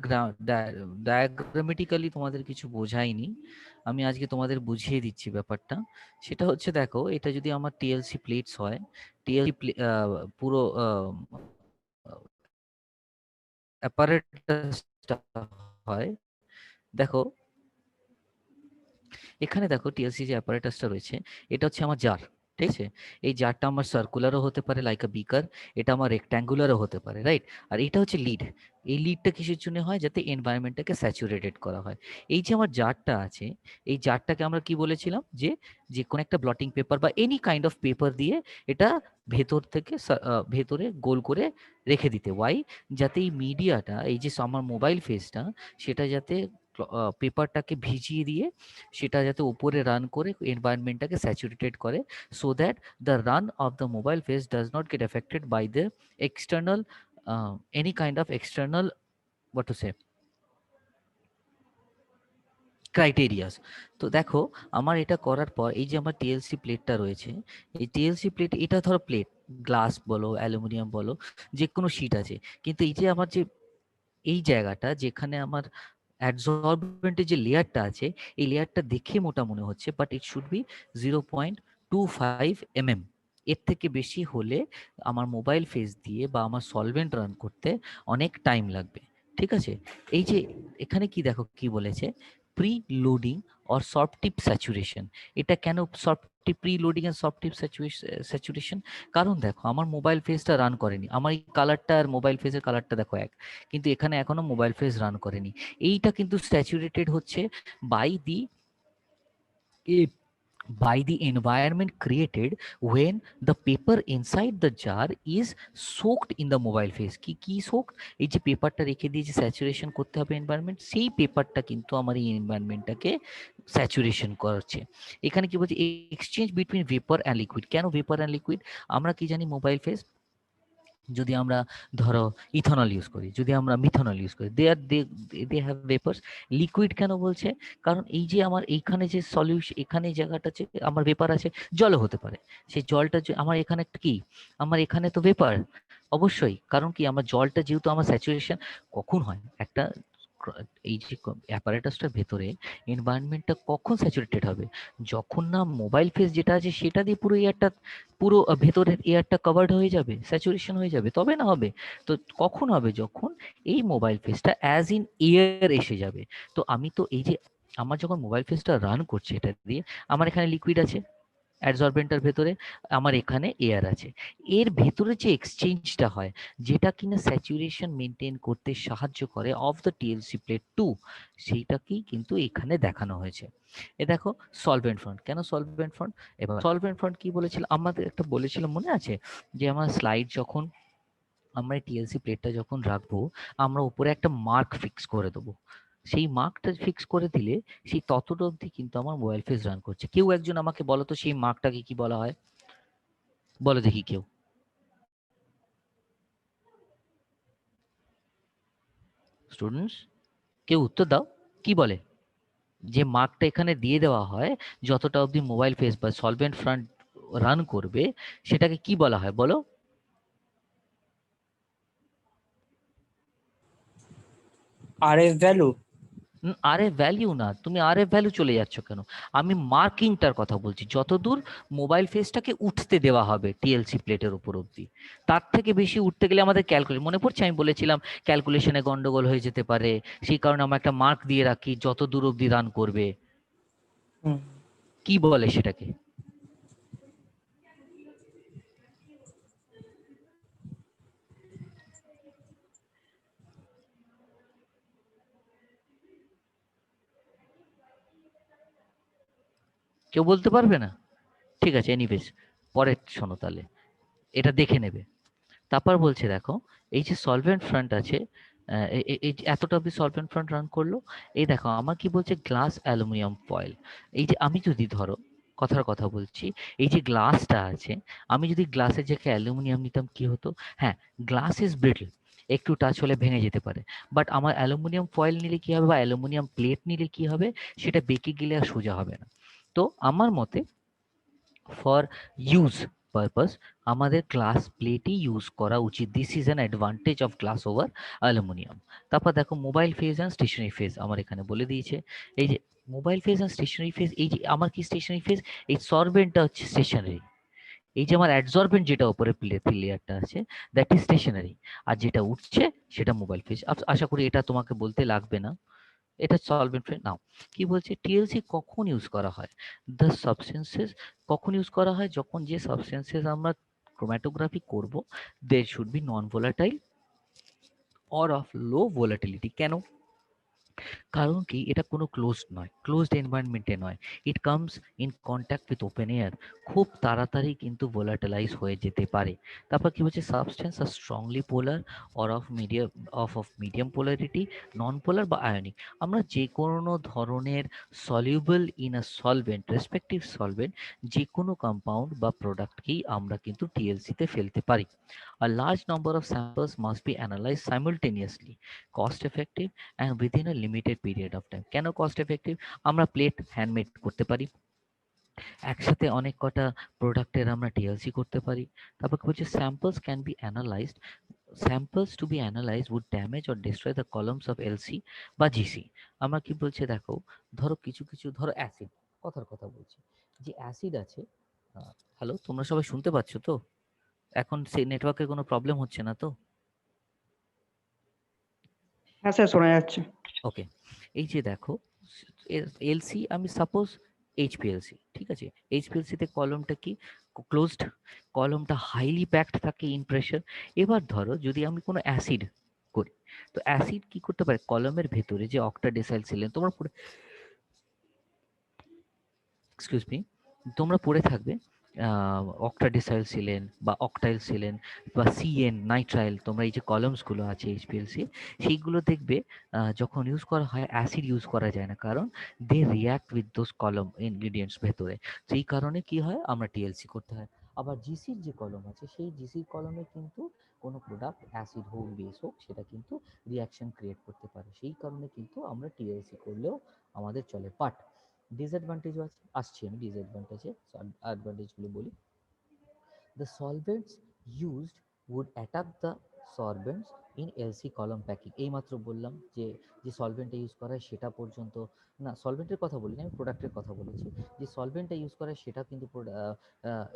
ডায়াগ্রামেটিক্যালি তোমাদের কিছু বোঝাইনি, আমি আজকে তোমাদের বুঝিয়ে দিচ্ছি ব্যাপারটা। সেটা হচ্ছে, দেখো, এটা যদি আমার টিএলসি প্লেটস হয়, টিএলসি পুরো অ্যাপারেটাসটা হয়, দেখো এখানে দেখো টিএলসি যে অ্যাপারেটাসটা রয়েছে, এটা হচ্ছে আমার জার, ঠিক আছে? এই জারটা আমার সার্কুলারও হতে পারে লাইক আ বিকার, এটা আমার রেক্ট্যাঙ্গুলারও হতে পারে, রাইট? আর এটা হচ্ছে লিড। এই লিডটা কিসের জন্য হয়? যাতে এনভায়রনমেন্টটাকে স্যাচুরেটেড করা হয়। এই যে আমার জারটা আছে, এই জারটাকে আমরা কি বলেছিলাম? যে কোনো একটা ব্লটিং পেপার বা এনি কাইন্ড অফ পেপার দিয়ে এটা ভেতর থেকে ভেতরে গোল করে রেখে দিতে। ওয়াই? যাতে এই মিডিয়াটা, এই যে আমার মোবাইল ফেসটা, সেটা যাতে পেপারটাকে ভিজিয়ে দিয়ে সেটা যাতে উপরে রান করে এনভায়রনমেন্টটাকে স্যাচুরেটেড করে, so that the run of the mobile phase does not get affected by the external any kind of external, what to say, criterias. তো দেখো আমার এটা করার পর এই যে আমার টিএলসি প্লেটটা রয়েছে, এই টিএলসি প্লেট, এটা ধরো প্লেট, গ্লাস বলো, অ্যালুমিনিয়াম বলো, যে কোনো শিট আছে, কিন্তু এই যে আমার যে এই জায়গাটা যেখানে আমার অ্যাডসর্বেন্টের যে লেয়ারটা আছে, এই লেয়ারটা দেখে মোটা মনে হচ্ছে, but it should be 0.25 mm। এর থেকে বেশি হলে আমার মোবাইল ফেস দিয়ে বা আমার সলভেন্ট রান করতে অনেক টাইম লাগবে। ঠিক আছে? এই যে এখানে কি দেখো কি বলেছে, preloading or soft tip saturation. এটা কেন soft tip, preloading and soft tip saturation? কারণ দেখো আমার মোবাইল ফেসটা রান করেনি, আমার এই কালারটা আর মোবাইল ফেসের কালারটা দেখো এক, কিন্তু এখানে এখনো মোবাইল ফেস রান করেনি। এইটা কিন্তু স্যাচুরেটেড হচ্ছে by the by the environment created when the paper inside the jar is soaked in the mobile phase। কি soaked? এই যে পেপারটা রেখে দিয়ে যে স্যাচুরেশন করতে হবে এনভায়রনমেন্ট, সেই পেপারটা কিন্তু আমার এই এনভায়রনমেন্টটাকে স্যাচুরেশন করছে। এখানে কি বলছে, exchange between vapour and liquid. কেন ভেপার অ্যান্ড লিকুইড? আমরা কি জানি মোবাইল ফেস যদি আমরা ধরো ইথানল ইউজ করি, যদি আমরা মিথানল ইউজ করি, দে হ্যাভ ভেপার্স। লিকুইড কেন বলছে? কারণ এই যে আমার এইখানে যে সলিউশন, এখানে এই জায়গাটা আছে আমার ভেপার আছে, জলও হতে পারে। সেই জলটা আমার এখানে একটা কি, আমার এখানে তো ভেপার অবশ্যই। কারণ কি, আমার জলটা যেহেতু আমার স্যাচুরেশন কখন হয়, একটা এই যে অ্যাপারেটাসটার ভেতরে এনভায়রনমেন্টটা কখন স্যাচুরেটেড হবে? যখন না মোবাইল ফেস যেটা আছে সেটা দিয়ে পুরো এয়ারটা, পুরো ভেতরের এয়ারটা কভার্ড হয়ে যাবে, স্যাচুরেশন হয়ে যাবে, তবে না হবে। তো কখন হবে? যখন এই মোবাইল ফেসটা অ্যাজ ইন এয়ার এসে যাবে। তো আমি তো এই যে আমার যখন মোবাইল ফেসটা রান করছে এটা দিয়ে, আমার এখানে লিকুইড আছে অ্যাডসর্বেন্টার ভেতরে, আমার এখানে এয়ার আছে, এর ভেতরে যে এক্সচেঞ্জটা হয় যেটা কিনা স্যাচুরেশন মেনটেন করতে সাহায্য করে অফ দ্য টিএলসি প্লেট 2, সেইটাকেই কিন্তু এখানে দেখানো হয়েছে। এ দেখো সলভেন্ট ফ্রন্ট। কেন সলভেন্ট ফ্রন্ট? এবার সলভেন্ট ফ্রন্ট কি বলেছিল আমাদের, একটা বলেছিলাম মনে আছে, যে আমার স্লাইড যখন আমরা টিএলসি প্লেটটা যখন রাখবো, আমরা উপরে একটা মার্ক ফিক্স করে দেবো। সেই মার্কটা ফিক্স করে দিলে সেই ততটা অবধি কিন্তু আমার মোবাইল ফেস রান করছে। কেউ একজন আমাকে বলো তো সেই মার্কটাকে কি বলা হয়? বলো দেখি কেউ। স্টুডেন্টস কেউ উত্তর দাও, কি বলে? যে মার্কটা এখানে দিয়ে দেওয়া হয় যতটা অবধি মোবাইল ফেস বা সলভেন্ট ফ্রন্ট রান করবে, সেটাকে কি বলা হয় বলো? RF value. আরে ভ্যালু না, তুমি আরে ভ্যালু চলে যাচ্ছ কেন? আমি মার্কিংটার কথা বলছি, যতদূর মোবাইল ফেসটাকে উঠতে দেওয়া হবে টিএলসি প্লেটের উপর অবধি। তার থেকে বেশি উঠতে গেলে আমাদের ক্যালকুলেশন, মনে পড়ছে আমি বলেছিলাম ক্যালকুলেশনে গন্ডগোল হয়ে যেতে পারে, সেই কারণে আমরা একটা মার্ক দিয়ে রাখি যত দূর অবধি রান করবে। হুম। কি বলে সেটাকে? কেউ বলতে পারবে না? ঠিক আছে, এনিওয়েজ পরে শোনো তাহলে, এটা দেখে নেবে। তারপর বলছে দেখো, এই যে সলভেন্ট ফ্রন্ট আছে, এই যে এতটা অব্দি সলভেন্ট ফ্রন্ট রান করলো। এই দেখো আমার কি বলছে, গ্লাস অ্যালুমিনিয়াম ফয়েল। এই যে আমি যদি ধরো কথার কথা বলছি, এই যে গ্লাসটা আছে, আমি যদি গ্লাসের জায়গায় অ্যালুমিনিয়াম নিতাম কি হতো? হ্যাঁ, গ্লাস ইজ ব্রিটল, একটু টাচ হলে ভেঙে যেতে পারে, বাট আমার অ্যালুমিনিয়াম ফয়েল নিলে কি হবে বা অ্যালুমিনিয়াম প্লেট নিলে কি হবে, সেটা বেঁকে গেলে আর সোজা হবে না। তো আমার মতে ফর ইউজ পারপাস আমাদের গ্লাস প্লেটই ইউজ করা উচিত। This is an advantage of glass over aluminium. তারপর দেখো mobile phase and stationary phase আমার এখানে বলে দিয়েছে। এই যে mobile phase and stationary phase, এই যে আমার কি স্টেশনারি ফেজ, এই সরবেন্টটা হচ্ছে স্টেশনারি, এই যে আমার অ্যাডসর্বেন্ট যেটা উপরে লেয়ারটা আছে দ্যাট ইজ স্টেশনারি, আর যেটা উঠছে সেটা মোবাইল ফেজ। আশা করি এটা তোমাকে বলতে লাগবে না। এটা সলভেন্ট ফ্রি নাও। কি বলছে টিএলসি কখন ইউজ করা হয়? দ্য সাবস্টেন্সেস কখন ইউজ করা হয়? যখন যে সাবস্টেন্সেস আমরা ক্রোম্যাটোগ্রাফি করব they should be non volatile or of low volatility. কেন? কারণ কি এটা কোনো ক্লোজড নয়, ক্লোজড এনভায়রনমেন্টে নয়। It comes in contact with open air, খুব তাড়াতাড়ি কিন্তু ভোলাটিলাইজ হয়ে যেতে পারে। তারপর কি বলছে substance are strongly polar or of medium polarity, non polar বা আয়নিক। আমরা যে কোনো ধরনের soluble in a solvent, respective solvent, যে কোনো কম্পাউন্ড বা প্রোডাক্টকেই আমরা কিন্তু টিএলসিতে ফেলতে পারি। A large number of samples must be analyzed simultaneously, cost effective and within a limited period of time. কেন কস্ট এফেক্টিভ? আমরা প্লেট হ্যান্ডমেড করতে পারি, একসাথে অনেক কটা প্রোডাক্টের আমরা টিএলসি করতে পারি। তারপর কি বলছে samples can be analysed, samples to be analyzed would damage or destroy the columns of LC বা GC। আমরা কি বলছে দেখো, ধরো কিছু কিছু ধরো অ্যাসিড, কথার কথা বলছি, যে অ্যাসিড আছে। হ্যালো, তোমরা সবাই শুনতে পাচ্ছ তো? এখন সেই নেটওয়ার্কের কোনো প্রবলেম হচ্ছে না তো? হ্যাঁ স্যার, শোনা যাচ্ছে। ওকে, এই যে দেখো এলসি, আমি সাপোজ এইচপিএলসি, ঠিক আছে, এইচপিএলসিতে কলমটা কি ক্লোজড, কলমটা হাইলি প্যাকড থাকে ইন প্রেশার। এবার ধরো যদি আমি কোনো অ্যাসিড করি, তো অ্যাসিড কি করতে পারে কলমের ভেতরে যে অক্টাডেসাইল সিলেন, তোমরা এক্সকিউজ মি, তোমরা পড়ে থাকবে অক্টাডিসাইল সিলেন বা অক্টাইল সিলেন বা সিএন নাইট্রাইল, তোমরা এই যে কলমসগুলো আছে এইচপিএলসি, সেইগুলো দেখবে যখন ইউজ করা হয় অ্যাসিড ইউজ করা যায় না, কারণ দে রিয়াক্ট উইথ দোজ কলম ইনগ্রিডিয়েন্টস ভেতরে। সেই কারণে কি হয় আমরা টিএলসি করতে হয়। আবার জিসির যে কলম আছে সেই জিসির কলমে কিন্তু কোনো প্রোডাক্ট অ্যাসিড হোক বেস হোক সেটা কিন্তু রিয়াকশন ক্রিয়েট করতে পারে, সেই কারণে কিন্তু আমরা টিএলসি করলেও আমাদের চলে। বাট ডিসঅ্যাডভান্টেজও আছে, আসছি আমি ডিসঅ্যাডভান্টেজে, অ্যাডভান্টেজগুলো বলি। The solvents used would attack the sorbents in LC column packing। এইমাত্র বললাম যে যে সলভেন্টটা ইউজ করা হয় সেটা পর্যন্ত, না সলভেন্টের কথা বলিনি আমি, প্রোডাক্টের কথা বলেছি। যে সলভেন্টটা ইউজ করা হয় সেটা কিন্তু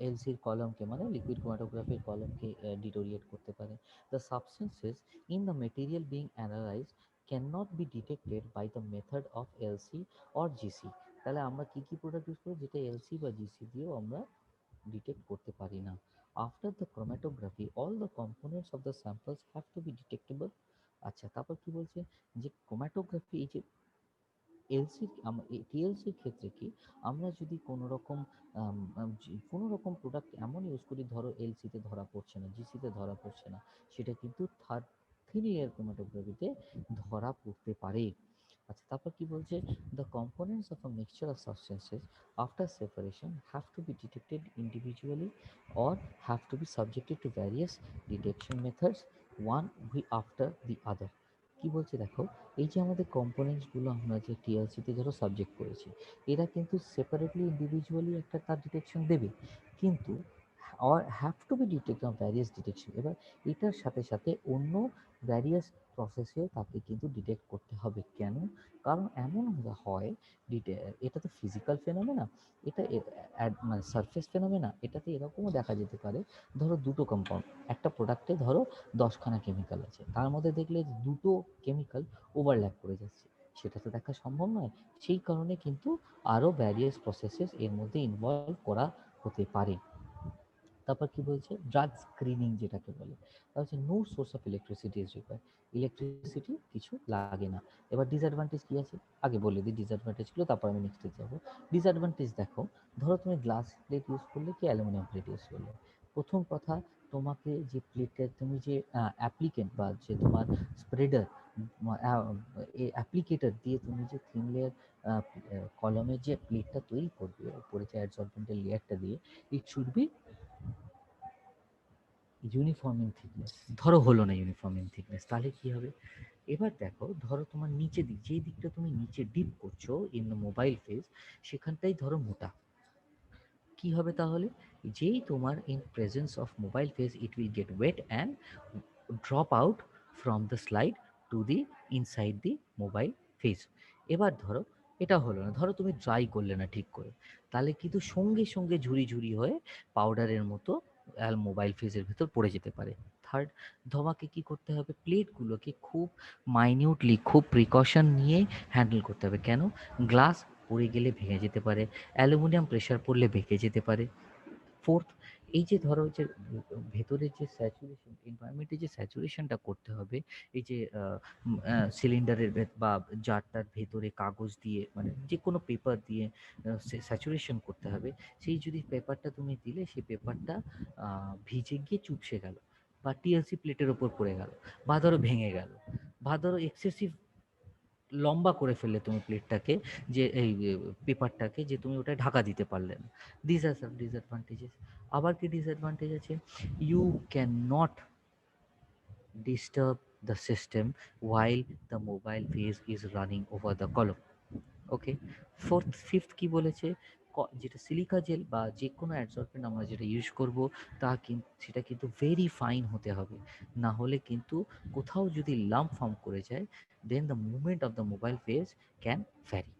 এলসির কলমকে মানে লিকুইড ক্রোমাটোগ্রাফির কলমকে ডিটোরিয়েট করতে পারে। The substances in the material being analyzed cannot be detected by the method of LC or GC। তাহলে আমরা কি কি প্রোডাক্ট ইউজ করি যেটা এলসি বা জিসি দিয়েও আমরা ডিটেক্ট করতে পারি না। After the chromatography, all the components of the samples have to be detectable। আচ্ছা, তারপর কি বলছে যে ক্রোম্যাটোগ্রাফি, এই যে এলসি টিএলসির ক্ষেত্রে কি আমরা যদি কোনো রকম কোনো রকম প্রোডাক্ট এমন ইউজ করি, ধরো এলসিতে ধরা পড়ছে না, জিসিতে ধরা পড়ছে না, সেটা কিন্তু থার্ড থিন লেয়ার ক্রোম্যাটোগ্রাফিতে ধরা পড়তে পারে। আচ্ছা, তারপর কি বলছে the components of a mixture of substances after separation have to B detected individually or have to be subjected to various detection methods, one we after the other। কি বলছে দেখো, এই যে আমাদের কম্পোনেন্টসগুলো আমরা যে টিএলসিতে ধরো সাবজেক্ট করেছি, এরা কিন্তু সেপারেটলি ইন্ডিভিজুয়ালি একটা তার ডিটেকশন দেবে, কিন্তু or have to be detected on various detection। এবার এটার সাথে সাথে অন্য ভ্যারিয়াস প্রসেসেও তাকে কিন্তু ডিটেক্ট করতে হবে। কেন? কারণ এমন হয় এটা তো ফিজিক্যাল ফেনোমেনা, এটা মানে সারফেস ফেনোমেনা, এটাতে এরকমও দেখা যেতে পারে, ধরো দুটো কম্পাউন্ড একটা প্রোডাক্টে ধরো 10খানা কেমিক্যাল আছে, তার মধ্যে দেখলে যে দুটো কেমিক্যাল ওভারল্যাপ করে যাচ্ছে, সেটা তো দেখা সম্ভব নয়। সেই কারণে কিন্তু আরও ভ্যারিয়াস প্রসেসেস এর মধ্যে ইনভলভ করা হতে পারে। তারপর কি বলছে ড্রাগ স্ক্রিনিং যেটাকে বলে, তা হচ্ছে no source of electricity is required, electricity কিছু লাগে না। এবার ডিসঅ্যাডভান্টেজ কি আছে আগে বলে দিই, ডিসঅ্যাডভান্টেজগুলো তারপর আমি নেক্সটে যাবো। ডিসঅ্যাডভান্টেজ দেখো, ধরো তুমি গ্লাস প্লেট ইউজ করলে কি অ্যালুমিনিয়াম প্লেট ইউজ করলে, প্রথম কথা তোমাকে যে প্লেটের তুমি যে অ্যাপ্লিকেন্ট বা যে তোমার স্প্রেডার অ্যাপ্লিকেটার দিয়ে তুমি যে থিন লেয়ার কলমের যে প্লেটটা তৈরি করবে উপরে যে অ্যাডসর্বেন্টের লেয়ারটা দিয়ে, it should be uniform in thickness. ধরো হলো না ইউনিফর্ম ইন থিকনেস, তাহলে কি হবে? এবার দেখো, ধরো তোমার নিচে দিক যেই দিকটা তুমি নিচে ডিপ করছো ইন দ্য মোবাইল ফেজ, সেখানটাই ধরো মোটা, কি হবে তাহলে? যেই তোমার in presence of mobile phase it will get wet and drop out from the slide to the inside the mobile phase. এবার ধরো এটা হলো না, ধরো তুমি ড্রাই করলে না ঠিক করে, তাহলে কিন্তু সঙ্গে সঙ্গে ঝুরি ঝুরি হয়ে পাউডারের মতো মোবাইল ফেজের ভেতর পড়ে যেতে পারে। থার্ড, তোমাকে কি করতে হবে, প্লেটগুলোকে খুব মাইনিউটলি, খুব প্রিকশন নিয়ে হ্যান্ডেল করতে হবে। কেন? গ্লাস পড়ে গেলে ভেঙে যেতে পারে, অ্যালুমিনিয়াম প্রেশার পড়লে ভেঙে যেতে পারে। ফোর্থ, এই যে ধরো যে ভেতরের যে স্যাচুরেশন, এনভায়রনমেন্টের যে স্যাচুরেশনটা করতে হবে, এই যে সিলিন্ডারের বা জারটার ভেতরে কাগজ দিয়ে, মানে যে কোনো পেপার দিয়ে স্যাচুরেশন করতে হবে, সেই যদি পেপারটা তুমি দিলে, সেই পেপারটা ভিজে গিয়ে চুপসে গেল, বা টিএলসি প্লেটের ওপর পড়ে গেল, বা ধরো ভেঙে গেল, বা ধরো এক্সেসিভ লম্বা করে ফেললে তুমি প্লেটটাকে, যে এই পেপারটাকে, যে তুমি ওটা ঢাকা দিতে পারলে না। This are some disadvantages. আবার কি ডিসঅ্যাডভান্টেজ আছে? You can not disturb the system while the mobile phase is running over the column. Okay. Fifth কি বলেছে, যেটা সিলিকা জেল বা যে কোনো অ্যাডসর্বেন্ট আমরা যেটা ইউজ করব, তা কিন্তু সেটা কিন্তু ভেরি ফাইন হতে হবে, না হলে কিন্তু কোথাও যদি লাম্প ফর্ম করে যায়, then the movement of the mobile phase can vary.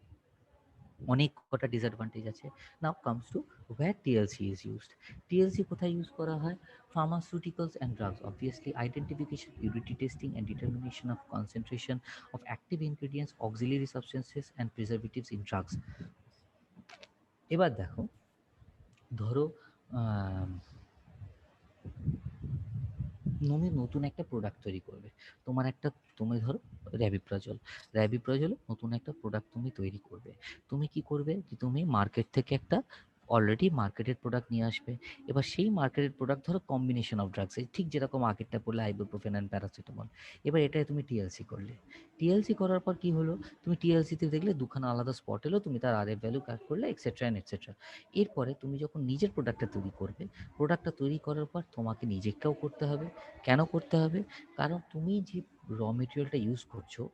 অনেক কটা ডিসঅ্যাডভান্টেজ আছে। Now comes to where TLC is used. TLC কোথায় ইউজ করা হয়? Pharmaceuticals and drugs. Obviously, identification, purity testing, and determination of concentration of active ingredients, auxiliary substances, and preservatives in drugs. এবার দেখো, ধরো আম, তুমি নতুন একটা প্রোডাক্ট তৈরি করবে। তুমি ধরো র্যাবিপ্রাজল নতুন একটা প্রোডাক্ট তুমি তৈরি করবে। তুমি কি করবে, যে তুমি মার্কেট থেকে একটা অলরেডি মার্কেটেড প্রোডাক্ট নিয়ে আসবে। এবার সেই মার্কেটেড প্রোডাক্ট ধরো কম্বিনেশন অফ ড্রাগস, ঠিক যেরকম আগেরটা পড়লে আইবুপ্রোফেন অ্যান্ড প্যারাসিটামল। এবার এটাই তুমি টিএলসি করলে। টিএলসি করার পর কি হলো, তুমি টিএলসিতে দেখলে দুখানা আলাদা স্পট এলো, তুমি তার আরএফ ভ্যালু কাট করলে, এক্সেট্রা অ্যান্ড এক্সেট্রা। এরপরে তুমি যখন নিজের প্রোডাক্টটা তৈরি করবে, প্রোডাক্টটা তৈরি করার পর তোমাকে নিজেকেও করতে হবে। কেন করতে হবে? কারণ তুমি যে মেটেরিয়ালটা ইউজ করছো,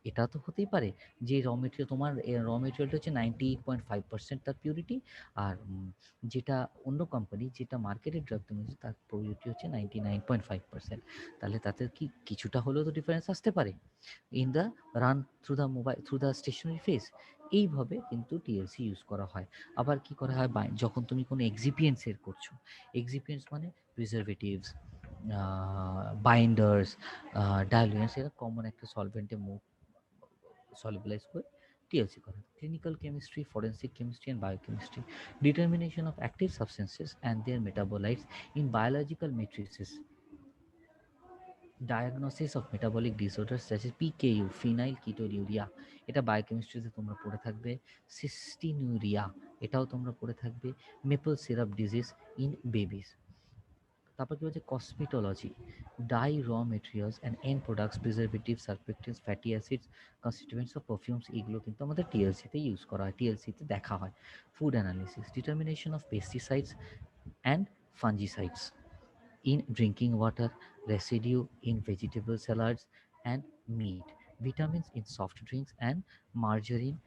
এটা তো হতেই পারে যে তোমার মেটেরিয়ালটা হচ্ছে 98.5% তার পিউরিটি, আর যেটা অন্য কোম্পানি, যেটা মার্কেটের ড্রাগ তুমি তার পিউরিটি হচ্ছে 99.5%। তাহলে তাতে কি কিছুটা হলেও তো ডিফারেন্স আসতে পারে in the run through the stationary phase. এইভাবে কিন্তু টিএলসি ইউজ করা হয়। আবার কি করা হয়, যখন তুমি কোনো এক্সিপিয়েন্টস এর করছো, এক্সিপিয়েন্টস মানে প্রিজারভেটিভস, বাইন্ডার্স, ডায়ালুয়েন্টস, এরা কমন একটা সলভেন্টে সলিবলাইজ করে টিএলসি করা। Clinical chemistry, forensic chemistry and biochemistry, determination of active substances and their metabolites in biological matrices, diagnosis of metabolic disorder such as PKU, phenylketonuria, এটা বায়োকেমিস্ট্রিতে তোমরা পড়ে থাকবে। সিস্টিনিউরিয়া, এটাও তোমরা পড়ে থাকবে। Maple syrup disease in babies. তারপর কি হচ্ছে cosmetology, dye, raw materials and end products, preservative, surfactants, fatty acids, constituents of perfumes, এগুলো কিন্তু আমাদের টিএলসিতে ইউজ করা হয়, টিএলসিতে দেখা হয়। Food analysis, determination of pesticides and fungicides in drinking water, residue in vegetable salads and meat, vitamins in soft drinks and margarine,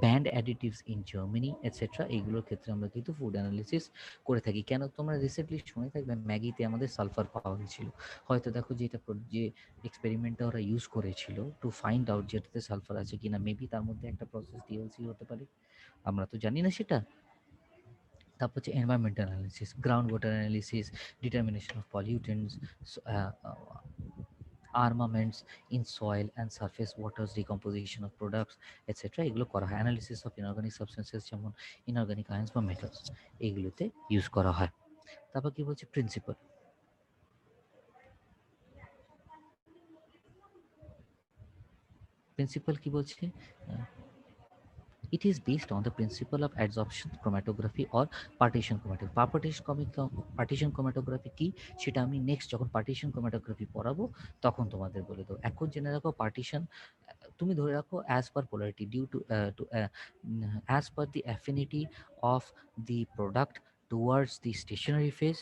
band additives in Germany etcetera. এইগুলোর ক্ষেত্রে আমরা কিন্তু ফুড অ্যানালিসিস করে থাকি। কেন, তোমরা রিসেন্টলি শুনে থাকবে ম্যাগিতে আমাদের সালফার পাওয়া গেছিলো। হয়তো দেখো যে এটা যে এক্সপেরিমেন্টটা ওরা ইউজ করেছিল টু ফাইন্ড আউট যেটাতে সালফার আছে কিনা, মেবি তার মধ্যে একটা প্রসেস টিএলসি হতে পারে, আমরা তো জানি না সেটা। তারপর হচ্ছে environmental analysis, ground water analysis, determination of pollutants, armaments in soil and surface waters, decomposition of products, etc. এগুলো করা হয়। অ্যানালিসিস অফ ইনঅর্গানিক সাবস্টেন্সেস, যেমন ইনঅর্গানিক আয়ন্স বা মেটালস, এইগুলোতে ইউজ করা হয়। তারপর কি বলছে প্রিন্সিপাল, কি বলছে, it is based on the principle of adsorption chromatography or partition chromatography. partition chromatography কি সেটা আমি নেক্সট যখন partition chromatography পড়াবো তখন তোমাদের বলে দেবো। এখন জেনে রাখো partition, তুমি ধরে রাখো as per polarity due to as per the affinity of the product towards the stationary phase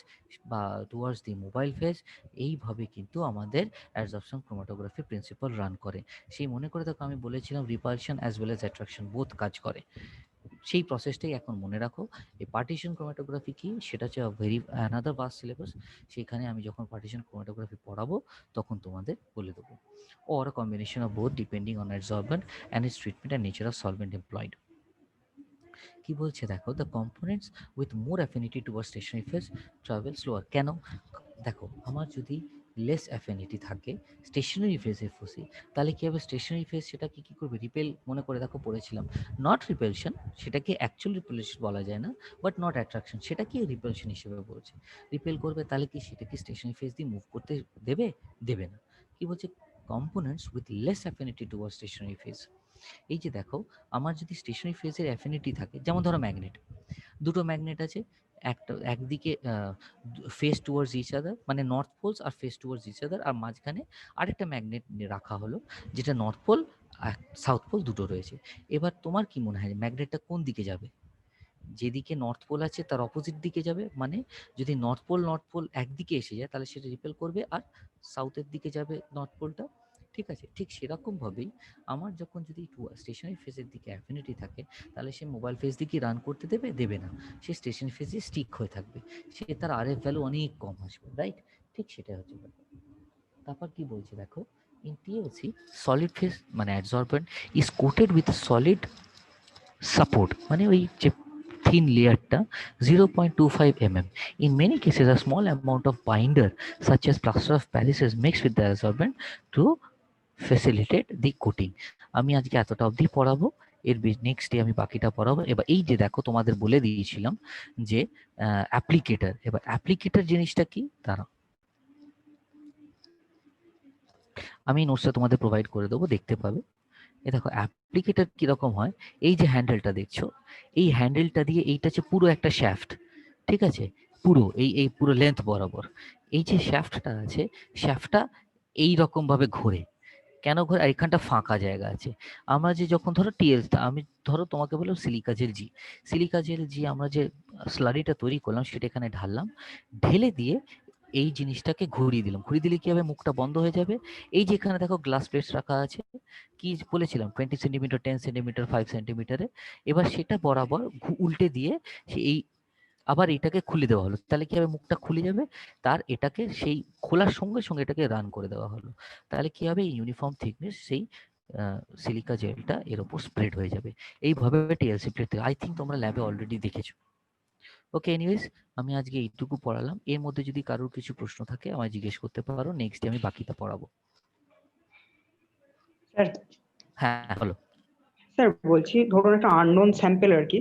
বা towards the mobile phase, এইভাবে কিন্তু আমাদের অ্যাডসর্পশন ক্রোমাটোগ্রাফি প্রিন্সিপাল রান করে। সেই মনে করে দেখো আমি বলেছিলাম repulsion as well as attraction both কাজ করে, সেই প্রসেসটাই এখন মনে রাখো। এই পার্টিশন ক্রোমাটোগ্রাফি কি সেটা হচ্ছে ভেরি অ্যানাদার ভাস্ট সিলেবাস, সেখানে আমি যখন পার্টিশন ক্রোমাটোগ্রাফি পড়াবো তখন তোমাদের বলে দেবো। or a combination of both depending on adsorbent and its treatment and nature of solvent employed. কি বলছে দেখো, the components with more affinity towards stationary phase travel slower. কেন? দেখো আমার যদি লেস অ্যাফিনিটি থাকে স্টেশনারি ফেজে ফসি, তাহলে কি হবে, স্টেশনারি ফেজ সেটাকে কি করবে, রিপেল মনে করে দেখো পড়েছিলাম, নট রিপেলশন, সেটাকে অ্যাকচুয়াল রিপেলশন বলা যায় না, বাট নট অ্যাট্রাকশন, সেটাকে রিপেলশন হিসেবে বলছে। রিপেল করবে তাহলে কি সেটা কি স্টেশনারি ফেজ দিয়ে মুভ করতে দেবে? দেবে না। কি বলছে, components with less affinity towards stationary phase. এই যে দেখো আমার যদি স্টেশনারি ফেজের অ্যাফিনিটি থাকে, যেমন ধরো ম্যাগনেট, দুটো ম্যাগনেট আছে, একটা একদিকে ফেস টুয়ার্ডস ইচ আদার, মানে নর্থ পোলস আর ফেস টুয়ার্ডস ইচ আদার, আর মাঝখানে আরেকটা ম্যাগনেট রাখা হলো যেটা নর্থ পোল আর সাউথ পোল দুটো রয়েছে। এবার তোমার কি মনে হয় ম্যাগনেটটা কোন দিকে যাবে? যেদিকে নর্থ পোল আছে তার অপোজিট দিকে যাবে, মানে যদি নর্থ পোল একদিকে এসে যায় তাহলে সেটা রিপেল করবে, আর সাউথের দিকে যাবে নর্থ পোলটা। ঠিক আছে, ঠিক সেরকম ভাবেই আমার যখন যদি স্টেশনারি ফেজের দিকে অ্যাফিনিটি থাকে, তাহলে সে মোবাইল ফেজ দিকে রান করতে দেবে? দেবে না, সে স্টেশনারি ফেজে স্টিক হয়ে থাকবে, সে তার আরএফ ভ্যালু অনেক কম আসবে, রাইট? ঠিক সেটাই হচ্ছে ব্যাপার। তারপর কি বলছে দেখো, ইন টিএলসি সলিড ফেজ মানে adsorbent is coated with solid support, মানে ওই যে thin layerটা 0.25 mm. In many cases, a small amount of binder, such as plaster of Paris, is mixed with the adsorbent to facilitate the coating. আমি আজকে এতটা অবধি পড়াবো, এর নেক্সট ডে আমি বাকিটা পড়াবো। এবার এই যে দেখো তোমাদের বলে দিয়েছিলাম যে অ্যাপ্লিকেটর, এবার অ্যাপ্লিকেটর জিনিসটা কি তারা আমি নোটসটা তোমাদের প্রোভাইড করে দেবো, দেখতে পাবে। এ দেখো অ্যাপ্লিকেটর কিরকম হয়, এই যে হ্যান্ডেলটা দেখছো, এই হ্যান্ডেলটা দিয়ে এইটা হচ্ছে পুরো একটা শ্যাফট, ঠিক আছে, পুরো এই এই পুরো লেন্থ বরাবর এই যে শ্যাফটটা আছে, শ্যাফটটা এই রকম ভাবে ঘোরে। কেন ঘোরে? আর এখানটা ফাঁকা জায়গা আছে। আমরা যে যখন ধরো টিএলসটা আমি ধরো তোমাকে বললাম সিলিকা জেল জি আমরা যে স্লারিটা তৈরি করলাম সেটা এখানে ঢাললাম, ঢেলে দিয়ে এই জিনিসটাকে ঘুরিয়ে দিলাম, ঘুরিয়ে দিলে কি হবে, মুখটা বন্ধ হয়ে যাবে। এই যে এখানে দেখো গ্লাস প্লেটস রাখা আছে, কি বলেছিলাম 20 সেন্টিমিটার, 10 সেন্টিমিটার, 5 সেন্টিমিটারে। এবার সেটা বরাবর উল্টে দিয়ে এই আবার এটাকে খুলে দেওয়া হলো, তাহলে কি হবে, মুখটা খুলে যাবে, তার এটাকে সেই খোলার সঙ্গে সঙ্গে এটাকে রান করে দেওয়া হলো, তাহলে কি হবে, ইউনিফর্ম থিকনেস সেই সিলিকা জেলটা এর উপর স্প্রেড হয়ে যাবে। এইভাবে টিএলসি প্লেট, আই থিঙ্ক তোমরা ল্যাবে অলরেডি দেখেছো। ওকে, এনিওয়েজ আমি আজকে এইটুকু পড়ালাম, এর মধ্যে যদি কারোর কিছু প্রশ্ন থাকে আমায় জিজ্ঞেস করতে পারো, নেক্সট ডে আমি বাকিটা পড়াবো। স্যার হ্যাঁ বলো। স্যার বলছি ধরুন একটা আননোন স্যাম্পল আর কি,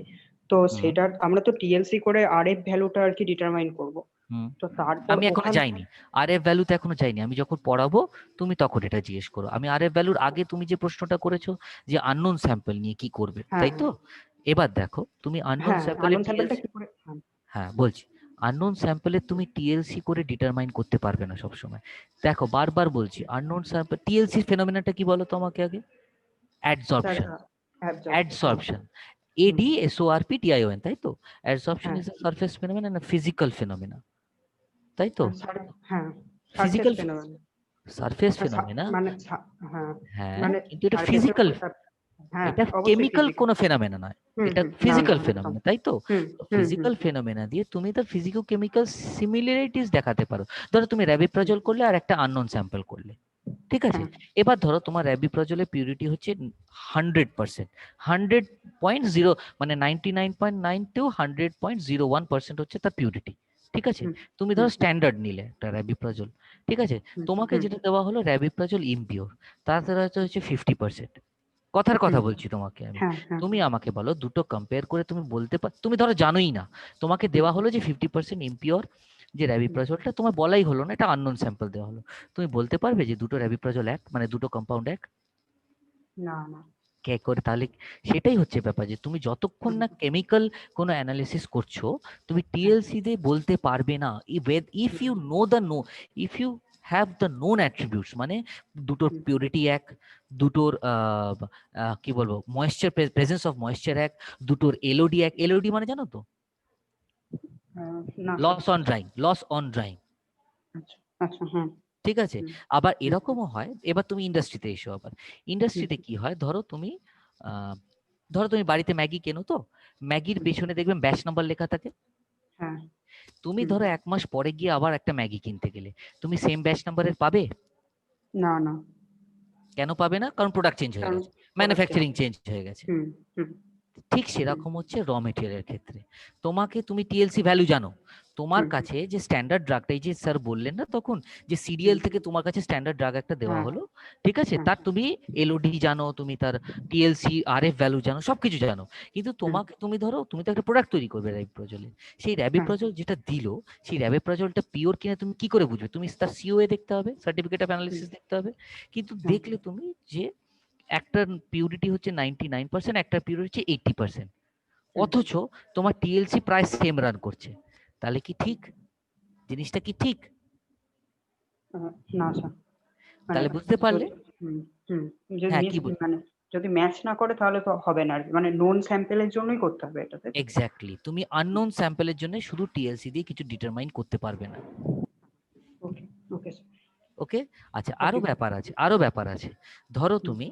তো হুম সেটার আমরা তো টিএলসি করে আরএফ ভ্যালুটা আর কি ডিটারমাইন করব, হুম তো তারপর আমি এখনো ওখান যাইনি, আর এফ ভ্যালুতে এখনো যাইনি, আমি যখন পড়াবো তুমি তখন এটা জিজ্ঞেস করো। আমি আর এফ ভ্যালুর আগে তুমি যে প্রশ্নটা করেছো যে আননোন স্যাম্পল নিয়ে কি করবে, হ্যাঁ তাই তো? এবার দেখো তুমি আননোন হ্যাঁ স্যাম্পলে আননোন স্যাম্পলটা টিএলসি, কি করে, হ্যাঁ হ্যাঁ বলছি, আননোন স্যাম্পলে তুমি টিএলসি করে ডিটারমাইন করতে পারবে না সবসময়। দেখো বারবার বলছি, আননোন স্যাম্পল টিএলসি ফেনোমেনাটা কি বলো তো আমাকে আগে? স্যার অ্যাডসর্পশন, অ্যাবজর্পশন, হ্যাঁ অ্যাডসর্পশন, হুম, ADSORPTION, তাই তো? অ্যাডসর্পশন হ্যাঁ ইজ আ সারফেস ফেনোমেনা না ফিজিক্যাল ফেনোমেনা, তাই তো? স্যার হ্যাঁ surface physical phenomenon, surface phenomena, মানে হ্যাঁ হ্যাঁ মানে কিন্তু এটা সারফেসের ফিজিক্যাল, উপর হ্যাঁ এটা অবশ্যই কেমিক্যাল ফিজিক্যাল, কোনো ফেনোমেনা নয়, হুম এটা হুম না না ফিজিক্যাল একদম, ফেনোমেনা, তাই তো? হুম হুম হুম ফিজিক্যাল ফেনোমেনা দিয়ে তুমি তার ফিজিকো কেমিক্যাল সিমিলারিটিস দেখাতে পারো। ধরো তুমি হুম, র্যাবিপ্রাজল করলে আর একটা আননোন স্যাম্পল করলে, ঠিক আছে, হ্যাঁ এবার ধরো তোমার র্যাবিপ্রাজলের পিউরিটি হচ্ছে 100%, 100.0 মানে 99.9 টু 100.01% হচ্ছে তার পিউরিটি, ঠিক আছে। হুম তুমি হুম ধরো স্ট্যান্ডার্ড নিলে একটা র্যাবিপ্রাজল, ঠিক আছে, হুম তোমাকে হুম যেটা দেওয়া হলো র্যাবিপ্রাজল ইমপিওর, তাছাড়া হচ্ছে 50%। কথার কথা হুম, বলছি তোমাকে আমি, হ্যাঁ হ্যাঁ তুমি আমাকে বলো দুটো কম্পেয়ার করে তুমি বলতে পার, তুমি ধরো জানোই না, তোমাকে হুম দেওয়া হলো যে 50% ইমপিওর যে হুম, র্যাবিপ্রাজলটা, তোমার বলাই হলো না, এটা আননোন স্যাম্পল দেওয়া হলো, তুমি বলতে পারবে যে দুটো র্যাবিপ্রাজল এক, মানে দুটো কম্পাউন্ড এক? না না, কে করে? তাহলে সেটাই হচ্ছে ব্যাপার, যে তুমি যতক্ষণ হুম, না কেমিক্যাল কোনো অ্যানালিসিস করছো তুমি হ্যাঁ, টিএলসি দিয়ে বলতে পারবে না। If hmm, you know the no, if you have the known attributes, মানে দুটোর হুম, পিউরিটি এক, দুটোর কি বলবো ময়েশ্চার, প্রেজেন্স অফ ময়েশ্চার এক, দুটোর এলওডি এক, এলওডি মানে জানো তো, না sir, loss on drying, loss on drying, আচ্ছা আচ্ছা হ্যাঁ, ঠিক আছে। হুম আবার হুম এরকমও হয়, এবার তুমি ইন্ডাস্ট্রিতে এসো, আবার হুম, ইন্ডাস্ট্রিতে কি হয়, আহ, ধরো তুমি বাড়িতে ম্যাগি কেনো, তো ম্যাগির হুম, পেছনে দেখবেন ব্যাচ নাম্বার লেখা থাকে। হ্যাঁ, তুমি হুম, ধরো 1 মাস পরে গিয়ে আবার একটা ম্যাগি কিনতে গেলে তুমি সেম ব্যাচ নাম্বারের পাবে? না না, কেন পাবে না? কারণ প্রোডাক্ট চেঞ্জ হয়ে কারণ গেছে, প্রোডাক্ট চেঞ্জ, ম্যানুফ্যাকচারিং চেঞ্জ হয়ে গেছে, হুম হুম ঠিক সেরকম হচ্ছে র মেটেরিয়ালের ক্ষেত্রে। তুমি টিএলসি ভ্যালু জানো, তোমার হুম। কাছে যে স্ট্যান্ডার্ড ড্রাগটা, এই যে স্যার বললেন না তখন যে সিরিয়াল থেকে তোমার কাছে স্ট্যান্ডার্ড ড্রাগ একটা দেওয়া হ্যাঁ। হলো, ঠিক আছে, হ্যাঁ। তার তুমি এলওডি জানো, তুমি তার টিএলসি আরএফ ভ্যালু জানো, সবকিছু জানো, কিন্তু তুমি ধরো তুমি তো একটা প্রোডাক্ট তৈরি করবে র্যাবিপ্রজলের, সেই র্যাবিপ্রজল যেটা দিলো সেই র্যাবিপ্রজলটা পিওর কিনা তুমি কি করে বুঝবে? তুমি তার সিওএ দেখতে হবে, সার্টিফিকেট অফ অ্যানালিসিস দেখতে হবে, কিন্তু দেখলে তুমি যে একটার পিউরিটি হচ্ছে 99%, একটার পিউরিটি হচ্ছে 80%, অথচ তোমার টিএলসি প্রায় সেম রান করছে, তাহলে কি ঠিক? জিনিসটা কি ঠিক? না স্যার, মানে তাহলে বুঝতে পারলে? হুম, হুম, যদি হ্যাঁ, মিস কি বল? মানে যদি ম্যাচ না করে তাহলে তো হবে না আর কি, মানে নোন স্যাম্পেলের জন্যই করতে হবে এটাতে। এক্স্যাক্টলি, তুমি আননোন স্যাম্পলের জন্য শুধু টিএলসি দিয়ে কিছু ডিটারমাইন করতে পারবে না। ওকে, ওকে স্যার। ওকে, আচ্ছা, ওকে। আরো ব্যাপার আছে। ধরো তুমি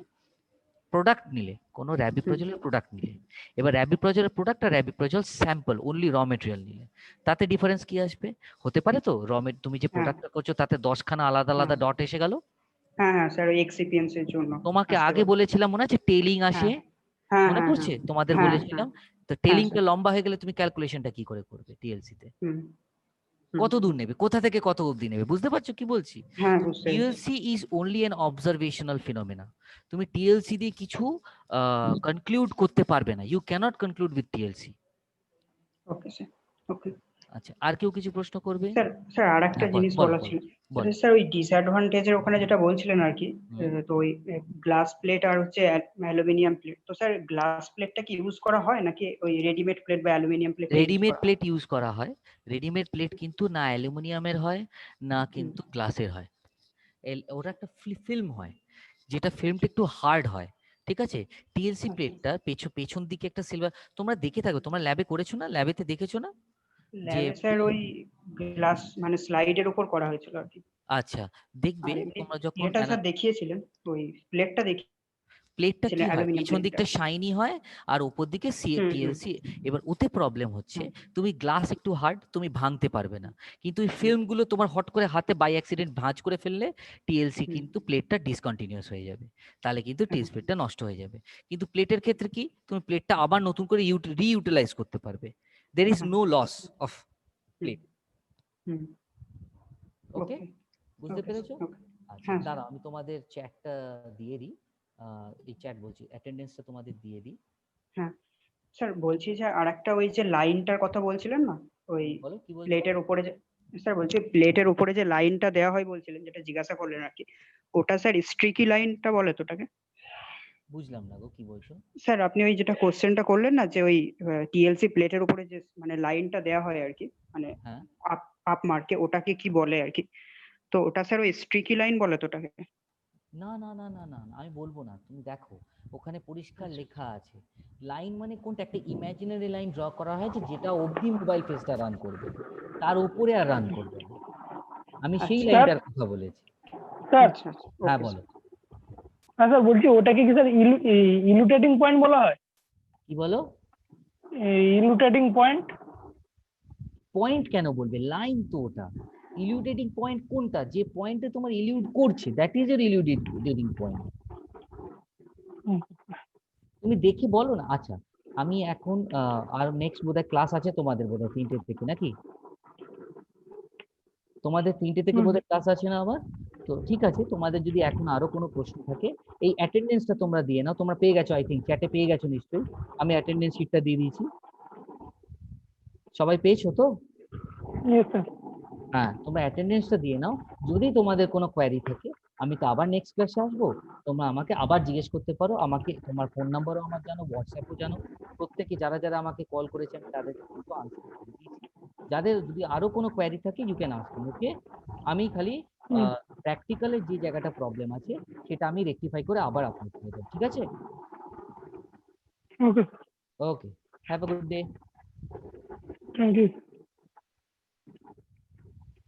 প্রোডাক্ট নিলে, কোনো র্যাবিপ্রজলের প্রোডাক্ট নিলে, এবার র্যাবিপ্রজলের প্রোডাক্ট আর র্যাবিপ্রজল স্যাম্পল অনলি র মেটেরিয়াল নিলে, তাতে ডিফারেন্স কি আসবে? হতে পারে তো তুমি যে হ্যাঁ। প্রোডাক্টটা করছো তাতে 10খানা আলাদা আলাদা ডট এসে গেল। হ্যাঁ, হ্যাঁ স্যার, ওই এক্সিপিয়েন্স এর জন্য তোমাকে আসতে আগে পারে। বলেছিলাম মনে আছে টেলিং আসে, হ্যাঁ, হ্যাঁ, মনে হ্যাঁ, হ্যাঁ, পড়ছে তোমাদের হ্যাঁ, বলেছিলাম? তো হ্যাঁ টেলিংটা স্যার। লম্বা হয়ে গেলে তুমি ক্যালকুলেশনটা কি করে করবে টিএলসি তে? হুম, হুম, কত দূর নেবে, কোথা থেকে কত অবধি নেবে, বুঝতে পারছো কি বলছি? হ্যাঁ বুঝতে পেরেছি। TLC is only an observational phenomena. তুমি টিএলসি দিয়ে কিছু কনক্লুড করতে পারবে না, you can't conclude with TLC. Okay sir. Okay আচ্ছা, আর কেউ কিছু প্রশ্ন করবে? স্যার। স্যার আর একটা হ্যাঁ, বল জিনিস বল বলার বল ছিল। বল। স্যার ওই ডিসঅ্যাডভান্টেজের ওখানে যেটা বলছিলেন আর কি, হুম। তো ওই গ্লাস প্লেট আর হচ্ছে অ্যালুমিনিয়াম প্লেট, তো স্যার গ্লাস প্লেটটা কি ইউজ করা হয় নাকি ওই রেডিমেড প্লেট বা অ্যালুমিনিয়াম প্লেটটা ইউজ রেডিমেড করা হয়? প্লেট ইউজ করা হয়। রেডিমেড প্লেট কিন্তু না অ্যালুমিনিয়ামের হয় না হুম, কিন্তু গ্লাসের হয়। ওরা একটা ফিল্ম হয়, যেটা ফিল্মটা একটু হার্ড হয়, ঠিক আছে। টিএলসি আচ্ছা। প্লেটটা পেছন দিকে একটা সিলভার, তোমরা দেখে থাকো, তোমরা ল্যাবে করেছো না, ল্যাবেতে দেখেছো না যে ল্যাবে স্যার ওই গ্লাস মানে স্লাইডের উপর করা হয়েছিল আর কি। আচ্ছা, দেখবে আর এমনি তোমরা যখন ইয়েটা স্যার দেখিয়েছিলেন, ওই প্লেটটা প্লেটটা কি দেখিয়েছিলেন হয়, অ্যালুমিনিয়াম পেছন প্লেটটা। দিকটা শাইনি হয় আর উপর দিকে হুম, হুম, টিএলসি। এবার ওতে প্রবলেম হচ্ছে, হুম, তুমি গ্লাস একটু হার্ড, তুমি ভাঙতে পারবে না, কিন্তু এই হুম, ফিল্মগুলো তোমার হট করে হাতে বাই অ্যাক্সিডেন্ট ভাঁজ করে ফেললে টিএলসি হুম, কিন্তু প্লেটটা ডিসকন্টিনিউয়াস হয়ে যাবে, তাহলে কিন্তু হ্যাঁ, টিএলসি প্লেটটা নষ্ট হয়ে যাবে। কিন্তু প্লেটের ক্ষেত্রে কি, তুমি প্লেটটা আবার নতুন করে রিইউটিলাইজ করতে পারবে, দের ইজ হ্যাঁ, no loss of hmm, plate. Hmm. Okay, okay, বুঝতে ওকে, পেরেছো? ওকে। আচ্ছা, হ্যাঁ স্যার। দাঁড়াও আমি তোমাদের চ্যাটটা দিয়ে দিই, এই চ্যাট বলছি, অ্যাটেন্ডেন্সটা তোমাদের দিয়ে দিই। হ্যাঁ স্যার, বলছি যে আরেকটা ওই যে লাইনটার কথা বলছিলেন না, ওই বলো কি বলছো? প্লেটের উপরে যে, স্যার বলছি প্লেটের উপরে যে লাইনটা দেওয়া হয় বলছিলেন, যেটা জিজ্ঞাসা করলেন আর কি, ওটা স্যার স্ট্রিকি লাইনটা বলে তো ওটাকে? বুঝলাম না গো, কি বলছো? স্যার আপনি ওই যেটা কোশ্চেনটা করলেন না, যে ওই টিএলসি প্লেটের উপরে যে মানে লাইনটা দেওয়া হয় আর কি, মানে হ্যাঁ, আপ আপ মার্কে, ওটাকে কি বলে আর কি? তো ওটা স্যার ওই স্ট্রিকি লাইন বলে তো ওটাকে? না না না না না না, আমি বলবো না, তুমি দেখো ওখানে পরিষ্কার আচ্ছা। লেখা আছে। লাইন মানে কোনটা, একটা ইমাজিনারি লাইন ড্র করা হয়েছে যেটা অবধি মোবাইল ফেসটা রান করবে, তার উপরে আর রান করবে না। আমি সেই আচ্ছা। স্যার লাইনটার কথা বলেছি। স্যার আচ্ছা, আচ্ছা, হ্যাঁ ওকে বলো, স্যার। হ্যাঁ স্যার, বলছি ওটাকে কি স্যার ইলুটেটিং পয়েন্ট বলা হয়? কি বলো? ইলুটেটিং পয়েন্ট? পয়েন্ট কেন বলবে, লাইন তো ওটা। ইলিউটেটিং পয়েন্ট কোনটা, যে পয়েন্টে তোমার ইলিউট করছে, দ্যাট ইজ এর ইলিউটেটিং পয়েন্ট। তুমি দেখে বলো না। আচ্ছা, আমি এখন আর নেক্সট বোধহয় ক্লাস আছে তোমাদের, বোধহয় 3টে থেকে নাকি? তোমাদের 3টে থেকে বোধহয় ক্লাস আছে না আবার? তো ঠিক আছে, তোমাদের যদি এখন আরো কোনো প্রশ্ন থাকে, এই অ্যাটেন্ডেন্সটা তোমরা দিয়ে নাও, তোমরা পেয়ে গেছো, আই থিঙ্ক চ্যাটে পেয়ে গেছো নিশ্চয়ই, আমি অ্যাটেন্ডেন্স শিটটা দিয়ে দিয়েছি, সবাই পেয়েছো তো? Yes sir. হ্যাঁ, তোমরা অ্যাটেন্ডেন্সটা দিয়ে নাও, যদি তোমাদের কোনো কোয়ারি থাকে আমি তো আবার নেক্সট ক্লাসে আসবো, তোমরা আমাকে আবার জিজ্ঞেস করতে পারো, আমাকে তোমার ফোন নাম্বারও আমার জানো, হোয়াটসঅ্যাপও জানো, প্রত্যেকে যারা যারা আমাকে কল করেছে আমি তাদেরকে কিন্তু আনসার করে দিয়েছি। যাদের যদি আরো কোনো কোয়ারি থাকে ইউ ক্যান আস্ক মি, ওকে? আমি খালি প্র্যাকটিক্যালের যে জায়গাটা প্রবলেম আছে সেটা আমি রেকটিফাই করে আবার আপলোড করে দেবো, ঠিক আছে? Okay, okay, have a good day. Thank you.